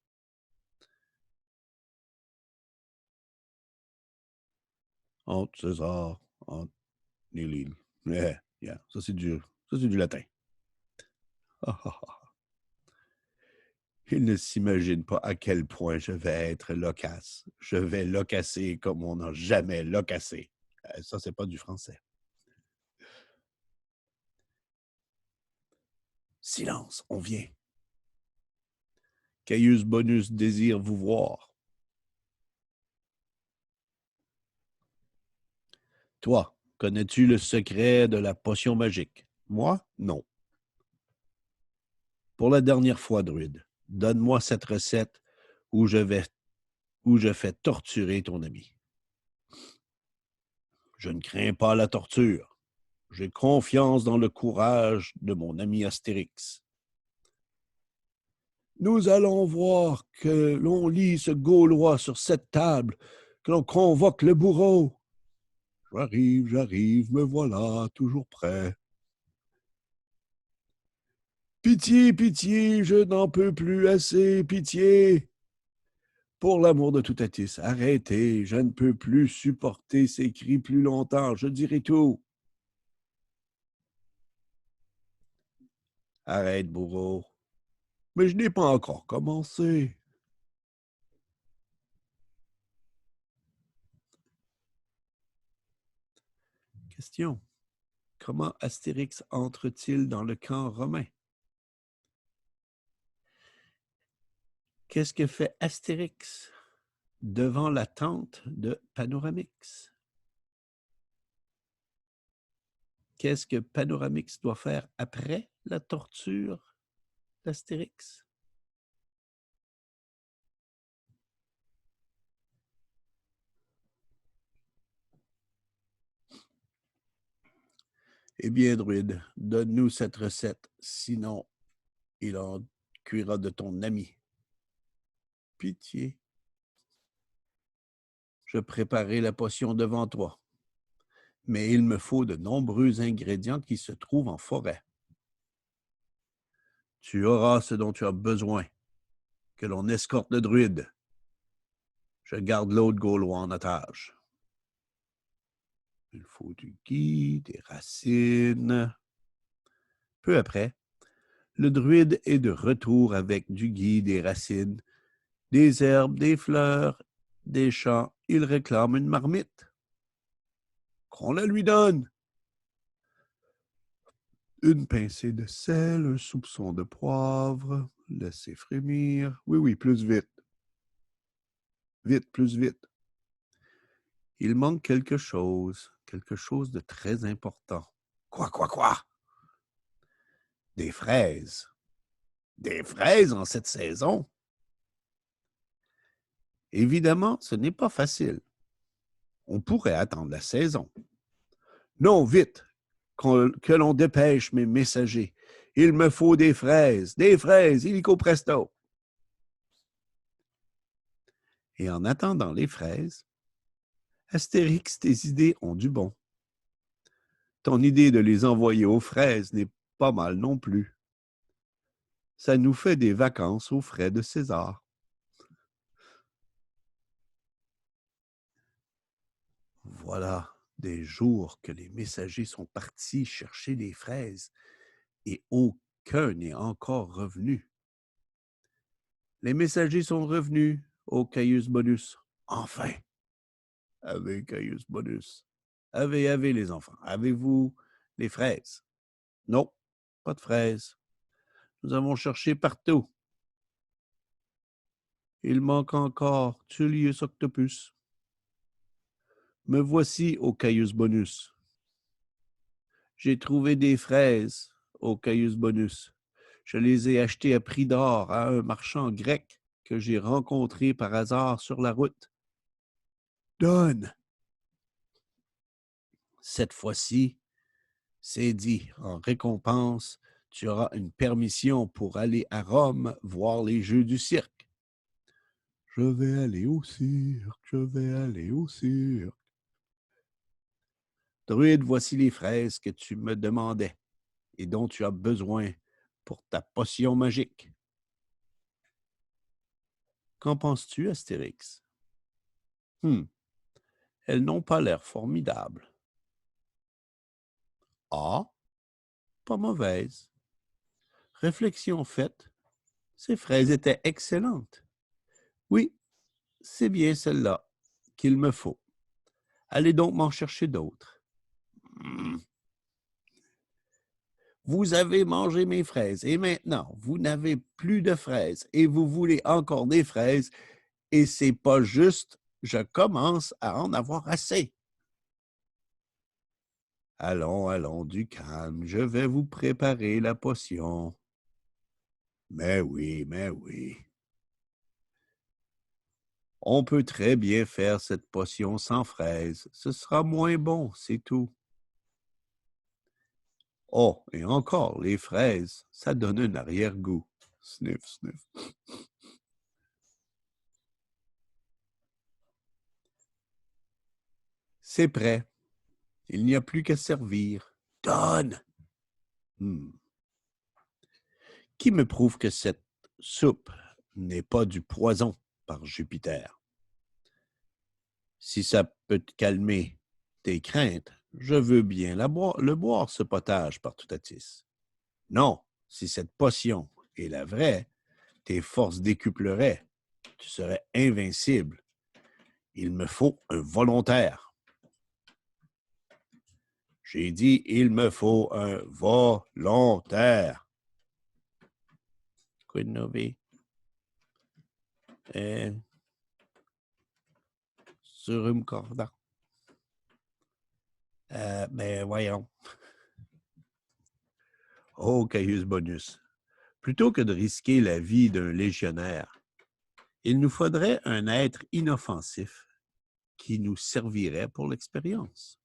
Entre César, entre Nélil. Yeah, ça c'est du latin. Il ne s'imagine pas à quel point je vais être loquace. Je vais locasser comme on n'a jamais locassé. Ça, c'est pas du français. Silence, on vient. Caius Bonus désire vous voir. Toi, connais-tu le secret de la potion magique? Moi, non. Pour la dernière fois, druide, donne-moi cette recette où je fais torturer ton ami. Je ne crains pas la torture. J'ai confiance dans le courage de mon ami Astérix. Nous allons voir que l'on lit ce Gaulois sur cette table, que l'on convoque le bourreau. J'arrive, me voilà, toujours prêt. Pitié, pitié, je n'en peux plus assez, pitié. Pour l'amour de tout Atis, arrêtez, je ne peux plus supporter ces cris plus longtemps, je dirai tout. Arrête, bourreau. Mais je n'ai pas encore commencé. Question. Comment Astérix entre-t-il dans le camp romain? Qu'est-ce que fait Astérix devant la tente de Panoramix? Qu'est-ce que Panoramix doit faire après la torture d'Astérix? Eh bien, druide, donne-nous cette recette, sinon il en cuira de ton ami. Pitié. Je préparai la potion devant toi, mais il me faut de nombreux ingrédients qui se trouvent en forêt. Tu auras ce dont tu as besoin, que l'on escorte le druide. Je garde l'autre Gaulois en otage. Il faut du gui, des racines. Peu après, le druide est de retour avec du gui, des racines, des herbes, des fleurs, des champs. Il réclame une marmite. Qu'on la lui donne. Une pincée de sel, un soupçon de poivre, laissez frémir. Oui, oui, plus vite. Vite, plus vite. Il manque quelque chose de très important. Quoi? Des fraises. Des fraises en cette saison? Évidemment, ce n'est pas facile. On pourrait attendre la saison. Non, vite, que l'on dépêche mes messagers. Il me faut des fraises, illico presto. Et en attendant les fraises, Astérix, tes idées ont du bon. Ton idée de les envoyer aux fraises n'est pas mal non plus. Ça nous fait des vacances aux frais de César. Voilà des jours que les messagers sont partis chercher des fraises et aucun n'est encore revenu. Les messagers sont revenus au Caius Bonus. Enfin! Avez Caius Bonus. Avez les enfants. Avez-vous les fraises? Non, pas de fraises. Nous avons cherché partout. Il manque encore Tullius Octopus. Me voici au Caius Bonus. J'ai trouvé des fraises au Caius Bonus. Je les ai achetées à prix d'or à un marchand grec que j'ai rencontré par hasard sur la route. Donne! Cette fois-ci, c'est dit. En récompense, tu auras une permission pour aller à Rome voir les jeux du cirque. Je vais aller au cirque, je vais aller au cirque. Druide, voici les fraises que tu me demandais et dont tu as besoin pour ta potion magique. Qu'en penses-tu, Astérix? Elles n'ont pas l'air formidables. Ah, pas mauvaise. Réflexion faite, ces fraises étaient excellentes. Oui, c'est bien celle-là qu'il me faut. Allez donc m'en chercher d'autres. Vous avez mangé mes fraises et maintenant, vous n'avez plus de fraises et vous voulez encore des fraises et c'est pas juste, je commence à en avoir assez. Allons, du calme, je vais vous préparer la potion. Mais oui. On peut très bien faire cette potion sans fraises. Ce sera moins bon, c'est tout. Oh, et encore, les fraises, ça donne un arrière-goût. Sniff, sniff. C'est prêt. Il n'y a plus qu'à servir. Donne! Qui me prouve que cette soupe n'est pas du poison par Jupiter? Si ça peut te calmer tes craintes, je veux bien le boire, ce potage, par Toutatis. Non, si cette potion est la vraie, tes forces décupleraient. Tu serais invincible. Il me faut un volontaire. J'ai dit, il me faut un volontaire. Quid novi? Surum corda. Ben voyons. Oh, Caius Bonus. Plutôt que de risquer la vie d'un légionnaire, il nous faudrait un être inoffensif qui nous servirait pour l'expérience.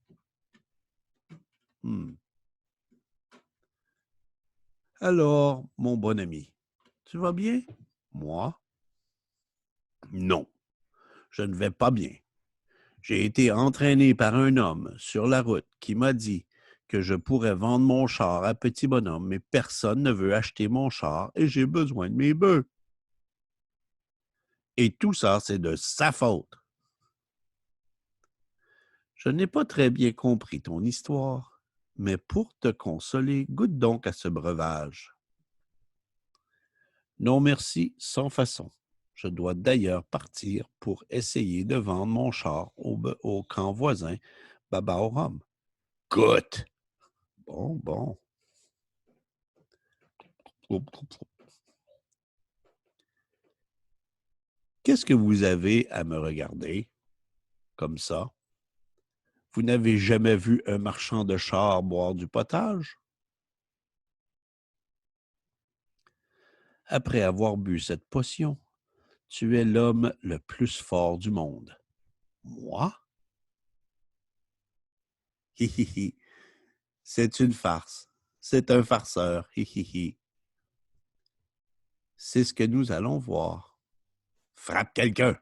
Alors, mon bon ami, tu vas bien? Moi? Non, je ne vais pas bien. J'ai été entraîné par un homme sur la route qui m'a dit que je pourrais vendre mon char à Petit Bonhomme, mais personne ne veut acheter mon char et j'ai besoin de mes bœufs. Et tout ça, c'est de sa faute. Je n'ai pas très bien compris ton histoire, mais pour te consoler, goûte donc à ce breuvage. Non merci, sans façon. Je dois d'ailleurs partir pour essayer de vendre mon char au camp voisin, Baba au rhum. Goûte! Bon. Qu'est-ce que vous avez à me regarder comme ça? Vous n'avez jamais vu un marchand de chars boire du potage? Après avoir bu cette potion, tu es l'homme le plus fort du monde. Moi? Hi hi hi. C'est une farce. C'est un farceur. Hi hi hi. C'est ce que nous allons voir. Frappe quelqu'un.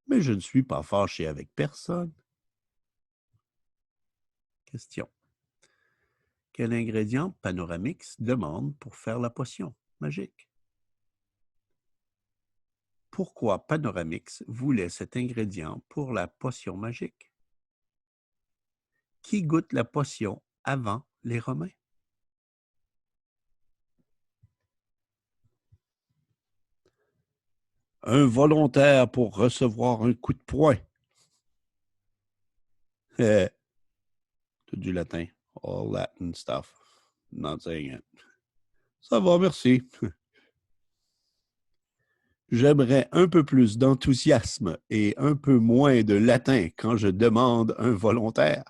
Mais je ne suis pas fâché avec personne. Question. Quel ingrédient Panoramix demande pour faire la potion magique? Pourquoi Panoramix voulait cet ingrédient pour la potion magique? Qui goûte la potion avant les Romains? Un volontaire pour recevoir un coup de poing. C'est du latin. All Latin stuff. Not saying it. Ça va, merci. J'aimerais un peu plus d'enthousiasme et un peu moins de latin quand je demande un volontaire.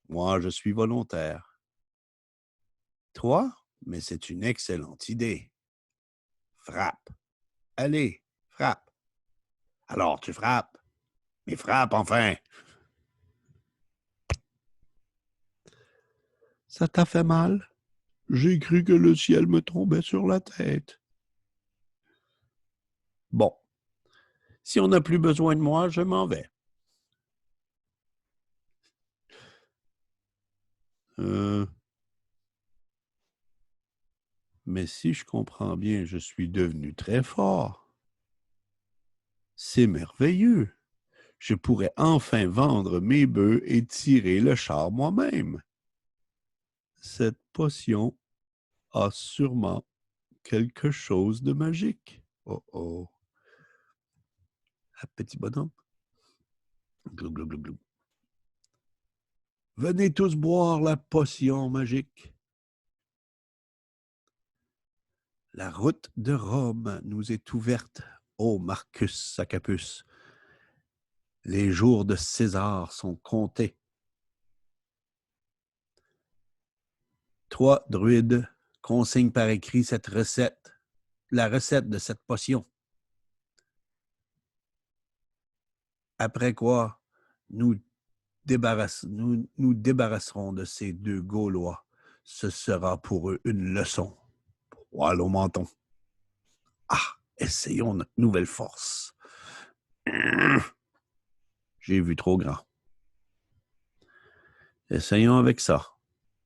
Moi, je suis volontaire. Toi? Mais c'est une excellente idée. Frappe. Allez, frappe. Alors tu frappes. Mais frappe enfin. Ça t'a fait mal? J'ai cru que le ciel me tombait sur la tête. Bon. Si on n'a plus besoin de moi, je m'en vais. Mais si je comprends bien, je suis devenu très fort. C'est merveilleux. Je pourrais enfin vendre mes bœufs et tirer le char moi-même. Cette potion a sûrement quelque chose de magique. Oh oh. Un petit bonhomme. Glou, glou, glou, glou. Venez tous boire la potion magique. La route de Rome nous est ouverte, ô Marcus Saccapus. Les jours de César sont comptés. Toi, druide, consigne par écrit cette recette, la recette de cette potion. Après quoi, nous débarrasserons de ces deux Gaulois. Ce sera pour eux une leçon. Poil au menton. Ah, essayons notre nouvelle force. J'ai vu trop grand. Essayons avec ça.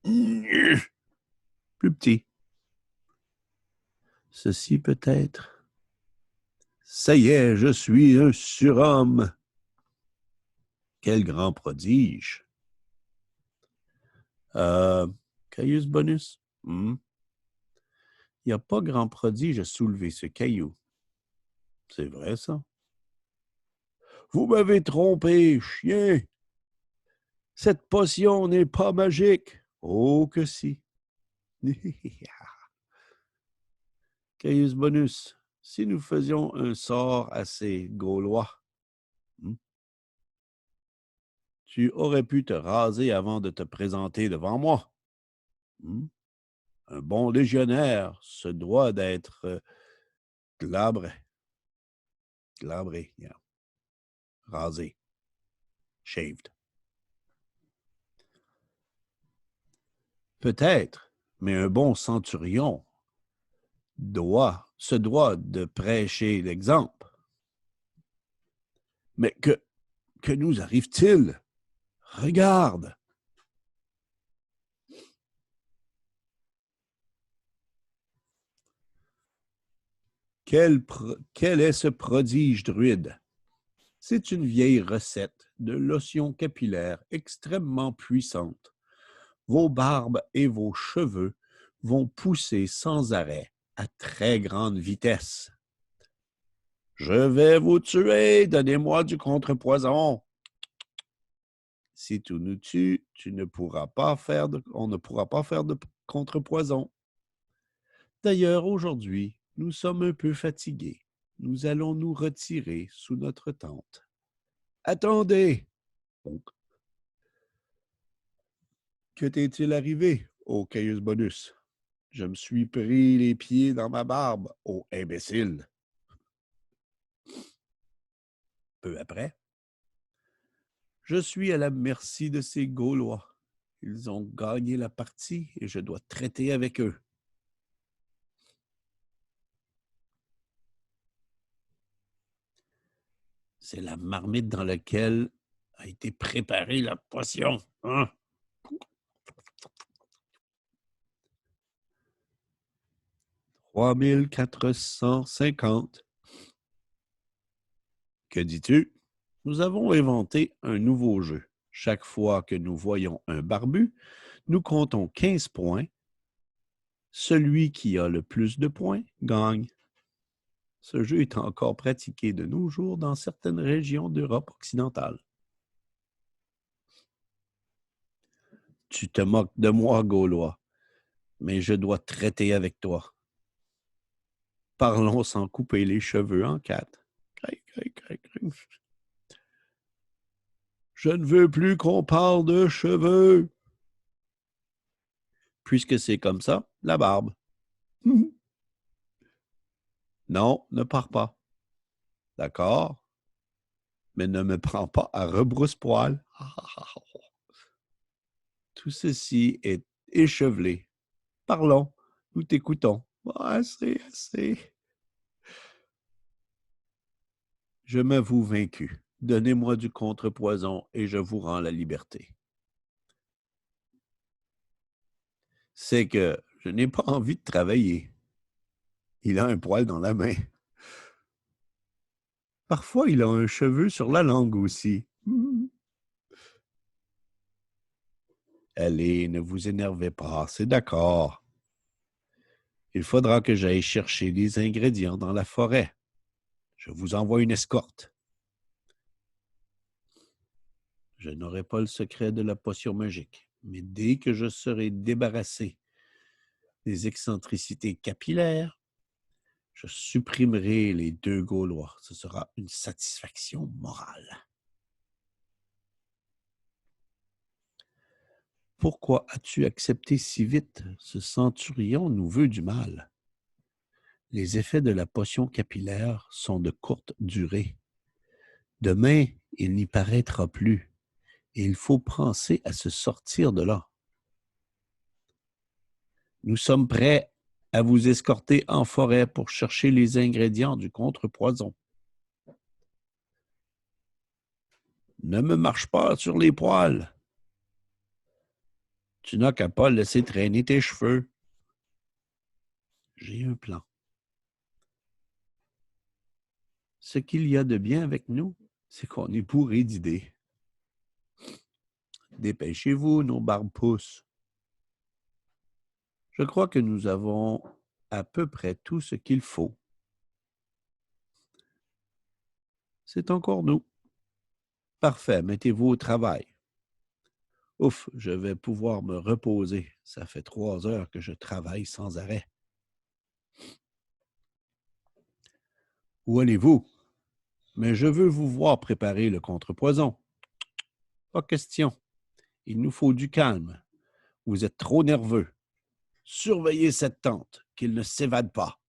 Plus petit. Ceci peut-être. Ça y est, je suis un surhomme. Quel grand prodige. Caillus bonus. Il n'y a pas grand prodige à soulever ce caillou. C'est vrai, ça? Vous m'avez trompé, chien. Cette potion n'est pas magique. Oh que si. Caillus bonus. Si nous faisions un sort à ces Gaulois, tu aurais pu te raser avant de te présenter devant moi. Un bon légionnaire se doit d'être glabré. Glabré, yeah. Rasé. Shaved. Peut-être, mais un bon centurion se doit de prêcher l'exemple. Mais que nous arrive-t-il? Regarde! Quel est ce prodige druide? C'est une vieille recette de lotion capillaire extrêmement puissante. Vos barbes et vos cheveux vont pousser sans arrêt à très grande vitesse. Je vais vous tuer, donnez-moi du contrepoison. Si tu nous tues, on ne pourra pas faire de contre poison. D'ailleurs, aujourd'hui, nous sommes un peu fatigués. Nous allons nous retirer sous notre tente. Attendez! Que t'est-il arrivé, ô Caius Bonus? Je me suis pris les pieds dans ma barbe, ô imbécile. Peu après, je suis à la merci de ces Gaulois. Ils ont gagné la partie et je dois traiter avec eux. C'est la marmite dans laquelle a été préparée la potion. Hein? 3450. Que dis-tu? Nous avons inventé un nouveau jeu. Chaque fois que nous voyons un barbu, nous comptons 15 points. Celui qui a le plus de points gagne. Ce jeu est encore pratiqué de nos jours dans certaines régions d'Europe occidentale. Tu te moques de moi, Gaulois, mais je dois traiter avec toi. Parlons sans couper les cheveux en quatre. Je ne veux plus qu'on parle de cheveux. Puisque c'est comme ça, la barbe. Non, ne pars pas. D'accord? Mais ne me prends pas à rebrousse-poil. Tout ceci est échevelé. Parlons, nous t'écoutons. Assez, assez. Je m'avoue vaincu. Donnez-moi du contrepoison et je vous rends la liberté. C'est que je n'ai pas envie de travailler. Il a un poil dans la main. Parfois, il a un cheveu sur la langue aussi. Allez, ne vous énervez pas, c'est d'accord. Il faudra que j'aille chercher les ingrédients dans la forêt. Je vous envoie une escorte. Je n'aurai pas le secret de la potion magique, mais dès que je serai débarrassé des excentricités capillaires, je supprimerai les 2 Gaulois. Ce sera une satisfaction morale. Pourquoi as-tu accepté si vite? Ce centurion nous veut du mal. Les effets de la potion capillaire sont de courte durée. Demain, il n'y paraîtra plus, et il faut penser à se sortir de là. Nous sommes prêts à vous escorter en forêt pour chercher les ingrédients du contrepoison. Ne me marche pas sur les poils. Tu n'as qu'à pas laisser traîner tes cheveux. J'ai un plan. Ce qu'il y a de bien avec nous, c'est qu'on est bourré d'idées. Dépêchez-vous, nos barbes poussent. Je crois que nous avons à peu près tout ce qu'il faut. C'est encore nous. Parfait, mettez-vous au travail. Ouf, je vais pouvoir me reposer. Ça fait 3 heures que je travaille sans arrêt. Où allez-vous? Mais je veux vous voir préparer le contrepoison. Pas question. Il nous faut du calme. Vous êtes trop nerveux. Surveillez cette tente, qu'il ne s'évade pas.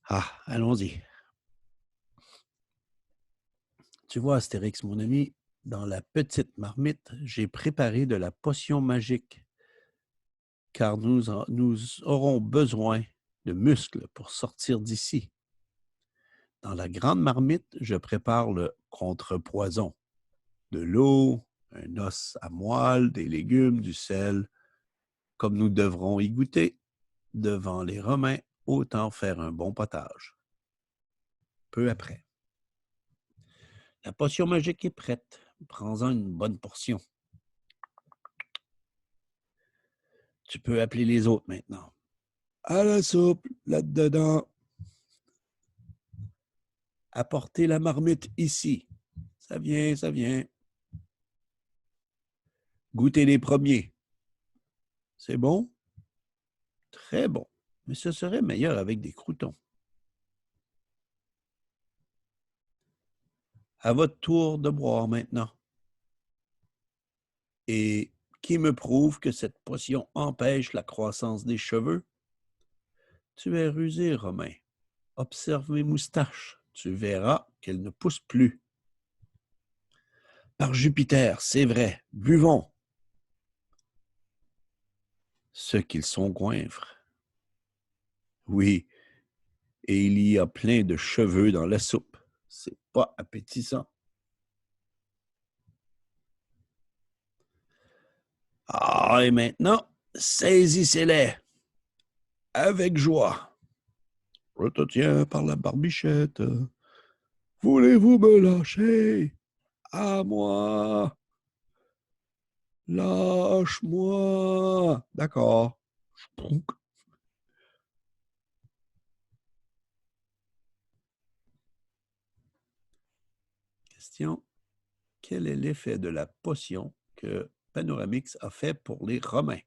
Ah, allons-y. Tu vois, Astérix, mon ami, dans la petite marmite, j'ai préparé de la potion magique, car nous aurons besoin de muscles pour sortir d'ici. Dans la grande marmite, je prépare le contrepoison. De l'eau, un os à moelle, des légumes, du sel. Comme nous devrons y goûter, devant les Romains, autant faire un bon potage. Peu après. La potion magique est prête. Prends-en une bonne portion. Tu peux appeler les autres maintenant. À la soupe, là-dedans. Apportez la marmite ici. Ça vient, ça vient. Goûtez les premiers. C'est bon? Très bon. Mais ce serait meilleur avec des croûtons. À votre tour de boire maintenant. Et qui me prouve que cette potion empêche la croissance des cheveux? Tu es rusé, Romain. Observe mes moustaches. Tu verras qu'elles ne poussent plus. Par Jupiter, c'est vrai. Buvons. Ce qu'ils sont goinfres. Oui, et il y a plein de cheveux dans la soupe. C'est pas appétissant. Ah, et maintenant, saisissez-les avec joie. Je te tiens par la barbichette. Voulez-vous me lâcher? À moi. Lâche-moi. D'accord. Spounk. Question. Quel est l'effet de la potion que Panoramix a fait pour les Romains?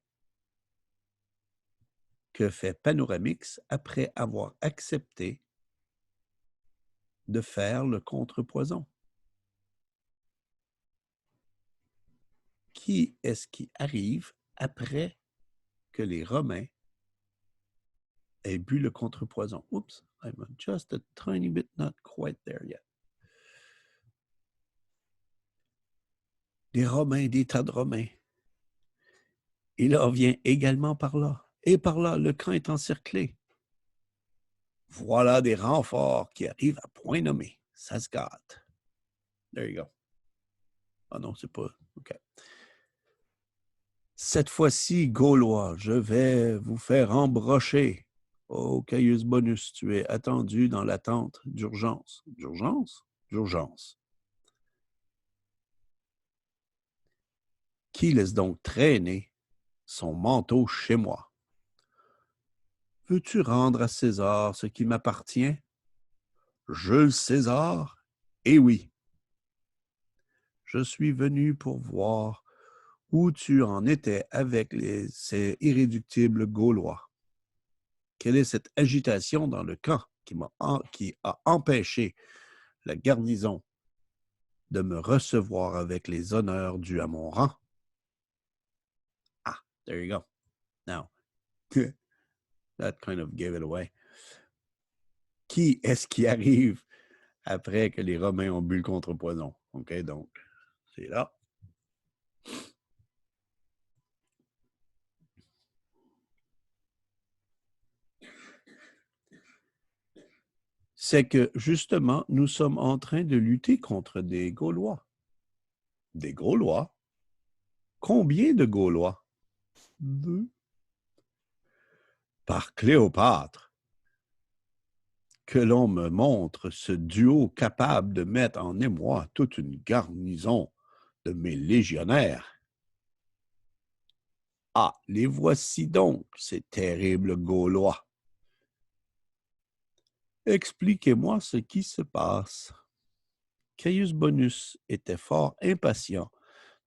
Que fait Panoramix après avoir accepté de faire le contrepoison? Qui est-ce qui arrive après que les Romains aient bu le contrepoison? Oups, I'm just a tiny bit not quite there yet. Des Romains, des tas de Romains. Il en vient également par là. Et par là, le camp est encerclé. Voilà des renforts qui arrivent à point nommé. Ça se gâte. There you go. Ah non, c'est pas... OK. Cette fois-ci, Gaulois, je vais vous faire embrocher. Oh, Caius Bonus, tu es attendu dans la tente d'urgence. D'urgence? D'urgence. Qui laisse donc traîner son manteau chez moi? Veux-tu rendre à César ce qui m'appartient? Jules César? Eh oui. Je suis venu pour voir où tu en étais avec ces irréductibles Gaulois. Quelle est cette agitation dans le camp qui a empêché la garnison de me recevoir avec les honneurs dus à mon rang? Ah, there you go. Now, that kind of gave it away. Qui est-ce qui arrive après que les Romains ont bu le contrepoison? OK, donc, c'est là. C'est que, justement, nous sommes en train de lutter contre des Gaulois. Des Gaulois? Combien de Gaulois? 2. Par Cléopâtre, que l'on me montre ce duo capable de mettre en émoi toute une garnison de mes légionnaires. Ah, les voici donc, ces terribles Gaulois. Expliquez-moi ce qui se passe. Caius Bonus était fort impatient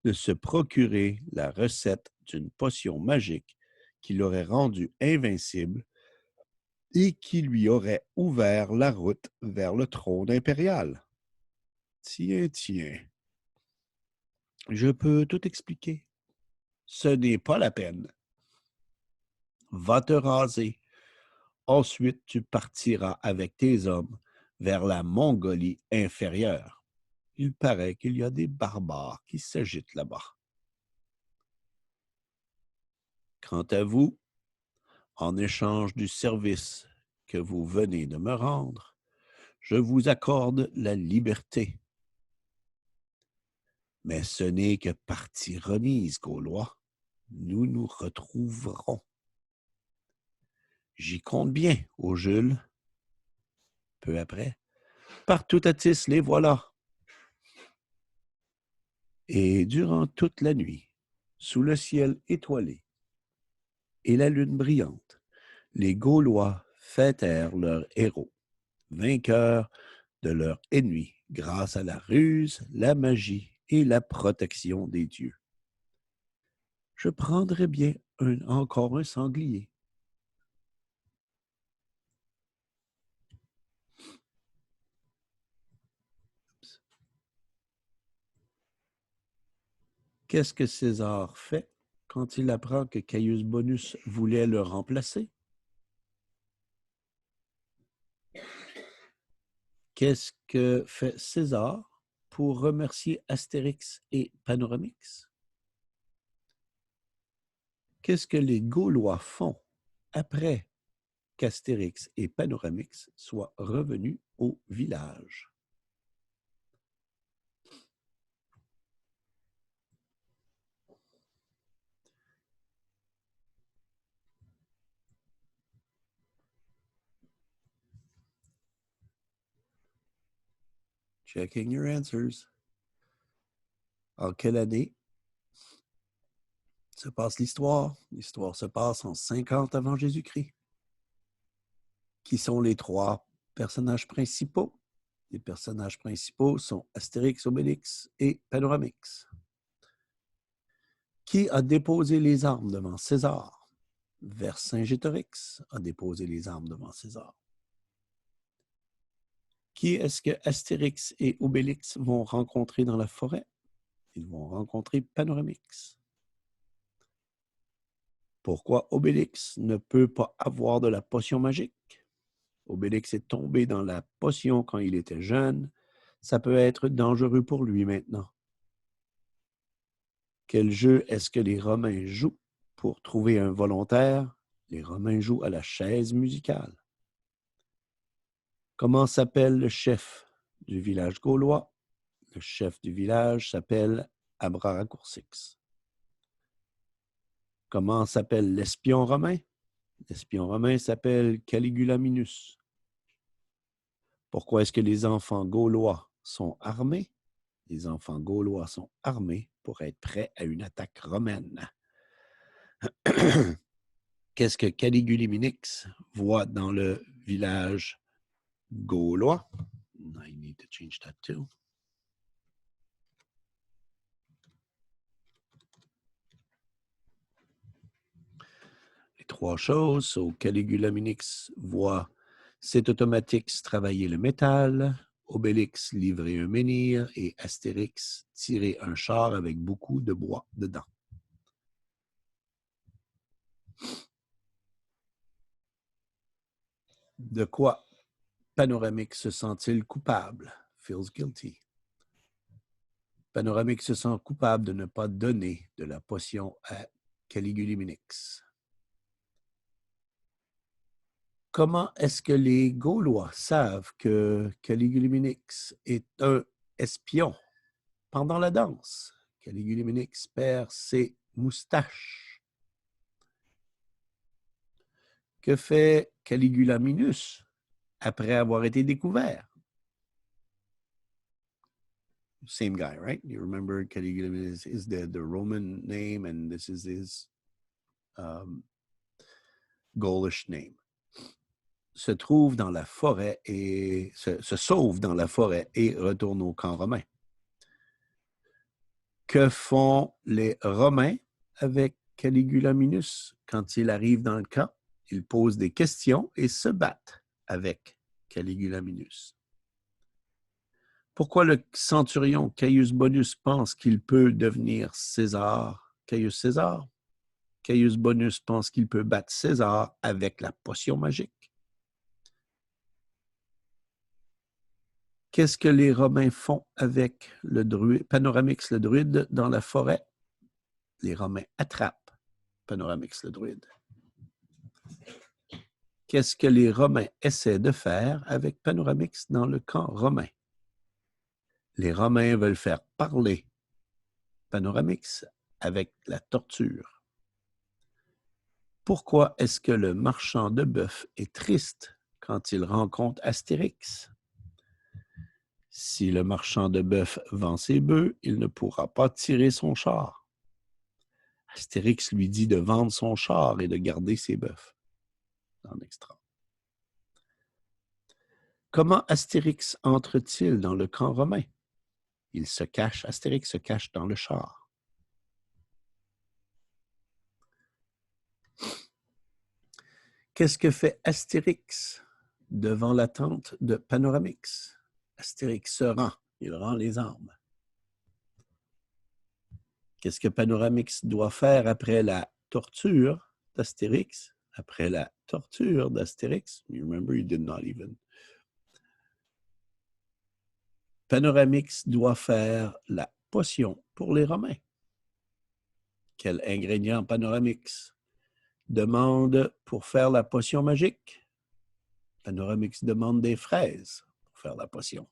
de se procurer la recette d'une potion magique qui l'aurait rendu invincible et qui lui aurait ouvert la route vers le trône impérial. Tiens, tiens. Je peux tout expliquer. Ce n'est pas la peine. Va te raser. Ensuite, tu partiras avec tes hommes vers la Mongolie inférieure. Il paraît qu'il y a des barbares qui s'agitent là-bas. Quant à vous, en échange du service que vous venez de me rendre, je vous accorde la liberté. Mais ce n'est que partie remise, Gaulois. Nous nous retrouverons. J'y compte bien, ô Jules. Peu après, partout à Tis, les voilà. Et durant toute la nuit, sous le ciel étoilé et la lune brillante, les Gaulois fêtèrent leurs héros, vainqueurs de leurs ennemis grâce à la ruse, la magie et la protection des dieux. je prendrais bien encore un sanglier. Qu'est-ce que César fait quand il apprend que Caius Bonus voulait le remplacer? Qu'est-ce que fait César pour remercier Astérix et Panoramix? Qu'est-ce que les Gaulois font après qu'Astérix et Panoramix soient revenus au village? Checking your answers. En quelle année se passe l'histoire? L'histoire se passe en 50 avant Jésus-Christ. Qui sont les trois personnages principaux? Les personnages principaux sont Astérix, Obélix et Panoramix. Qui a déposé les armes devant César? Vercingétorix a déposé les armes devant César. Qui est-ce que Astérix et Obélix vont rencontrer dans la forêt? Ils vont rencontrer Panoramix. Pourquoi Obélix ne peut pas avoir de la potion magique? Obélix est tombé dans la potion quand il était jeune. Ça peut être dangereux pour lui maintenant. Quel jeu est-ce que les Romains jouent pour trouver un volontaire? Les Romains jouent à la chaise musicale. Comment s'appelle le chef du village gaulois? Le chef du village s'appelle Abracoursix. Comment s'appelle l'espion romain? L'espion romain s'appelle Caligula Minus. Pourquoi est-ce que les enfants gaulois sont armés? Les enfants gaulois sont armés pour être prêts à une attaque romaine. Qu'est-ce que Caligula-Minix voit dans le village gaulois? I need to change that too. Les trois choses. So, Caligula-Minix voit Cétautomachix travailler le métal, Obélix livrer un menhir et Astérix tirer un char avec beaucoup de bois dedans. De quoi Panoramix se sent-il coupable? Feels guilty. Panoramix se sent coupable de ne pas donner de la potion à Caligula-Minix. Comment est-ce que les Gaulois savent que Caligula-Minix est un espion? Pendant la danse, Caligula-Minix perd ses moustaches. Que fait Caligula-Minus après avoir été découvert? Same guy, right? You remember Caligula is the Roman name, and this is his Gaulish name. Se trouve dans la forêt et se sauve dans la forêt et retourne au camp romain. Que font les Romains avec Caligula-Minus quand il arrive dans le camp? Ils posent des questions et se battent avec Caligula-Minus. Pourquoi le centurion Caius Bonus pense qu'il peut devenir César? Caius César? Caius Bonus pense qu'il peut battre César avec la potion magique. Qu'est-ce que les Romains font avec le druide, Panoramix le druide dans la forêt? Les Romains attrapent Panoramix le druide. Qu'est-ce que les Romains essaient de faire avec Panoramix dans le camp romain? Les Romains veulent faire parler Panoramix avec la torture. Pourquoi est-ce que le marchand de bœuf est triste quand il rencontre Astérix? Si le marchand de bœuf vend ses bœufs, il ne pourra pas tirer son char. Astérix lui dit de vendre son char et de garder ses bœufs. Dans l'extra. Comment Astérix entre-t-il dans le camp romain? Il se cache, Astérix se cache dans le char. Qu'est-ce que fait Astérix devant la tente de Panoramix? Astérix se rend, il rend les armes. Qu'est-ce que Panoramix doit faire après la torture d'Astérix? Après la torture d'Astérix, you remember you did not even. Panoramix doit faire la potion pour les Romains. Quel ingrédient Panoramix demande pour faire la potion magique? Panoramix demande des fraises pour faire la potion.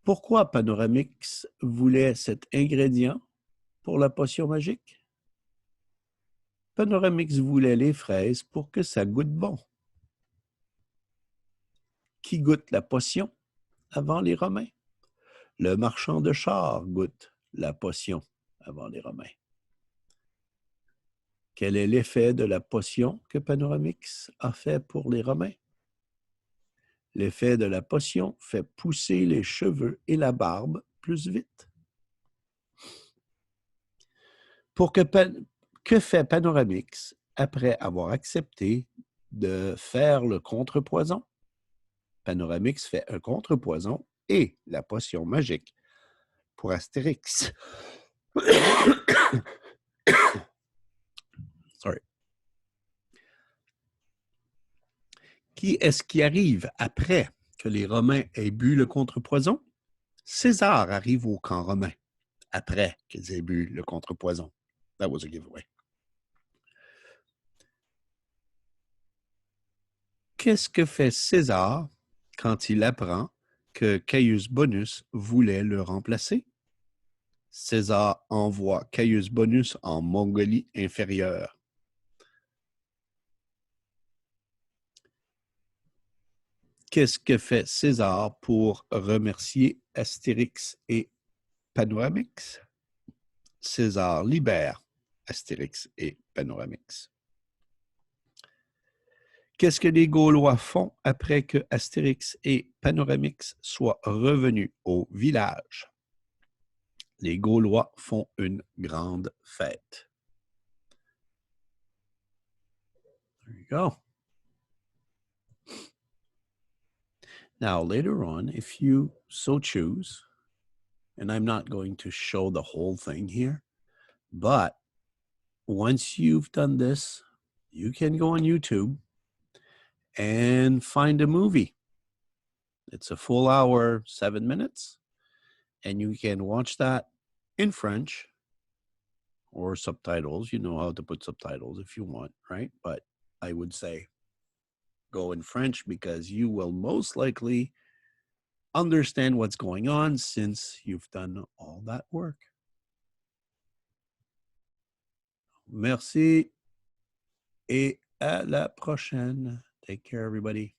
Pourquoi Panoramix voulait cet ingrédient pour la potion magique? Panoramix voulait les fraises pour que ça goûte bon. Qui goûte la potion avant les Romains? Le marchand de chars goûte la potion avant les Romains. Quel est l'effet de la potion que Panoramix a fait pour les Romains? L'effet de la potion fait pousser les cheveux et la barbe plus vite. Que fait Panoramix après avoir accepté de faire le contrepoison? Panoramix fait un contrepoison et la potion magique pour Astérix. Sorry. Qui est-ce qui arrive après que les Romains aient bu le contrepoison? César arrive au camp romain après qu'ils aient bu le contrepoison. That was a giveaway. Qu'est-ce que fait César quand il apprend que Caius Bonus voulait le remplacer? César envoie Caius Bonus en Mongolie inférieure. Qu'est-ce que fait César pour remercier Astérix et Panoramix? César libère Astérix et Panoramix. Qu'est-ce que les Gaulois font après que Astérix et Panoramix soient revenus au village? Les Gaulois font une grande fête. There you go. Now, later on, if you so choose, and I'm not going to show the whole thing here, but once you've done this, you can go on YouTube and find a movie. It's a full hour, 7 minutes, and you can watch that in French or subtitles. You know how to put subtitles if you want, right? But I would say go in French because you will most likely understand what's going on since you've done all that work. Merci et à la prochaine. Take care, everybody.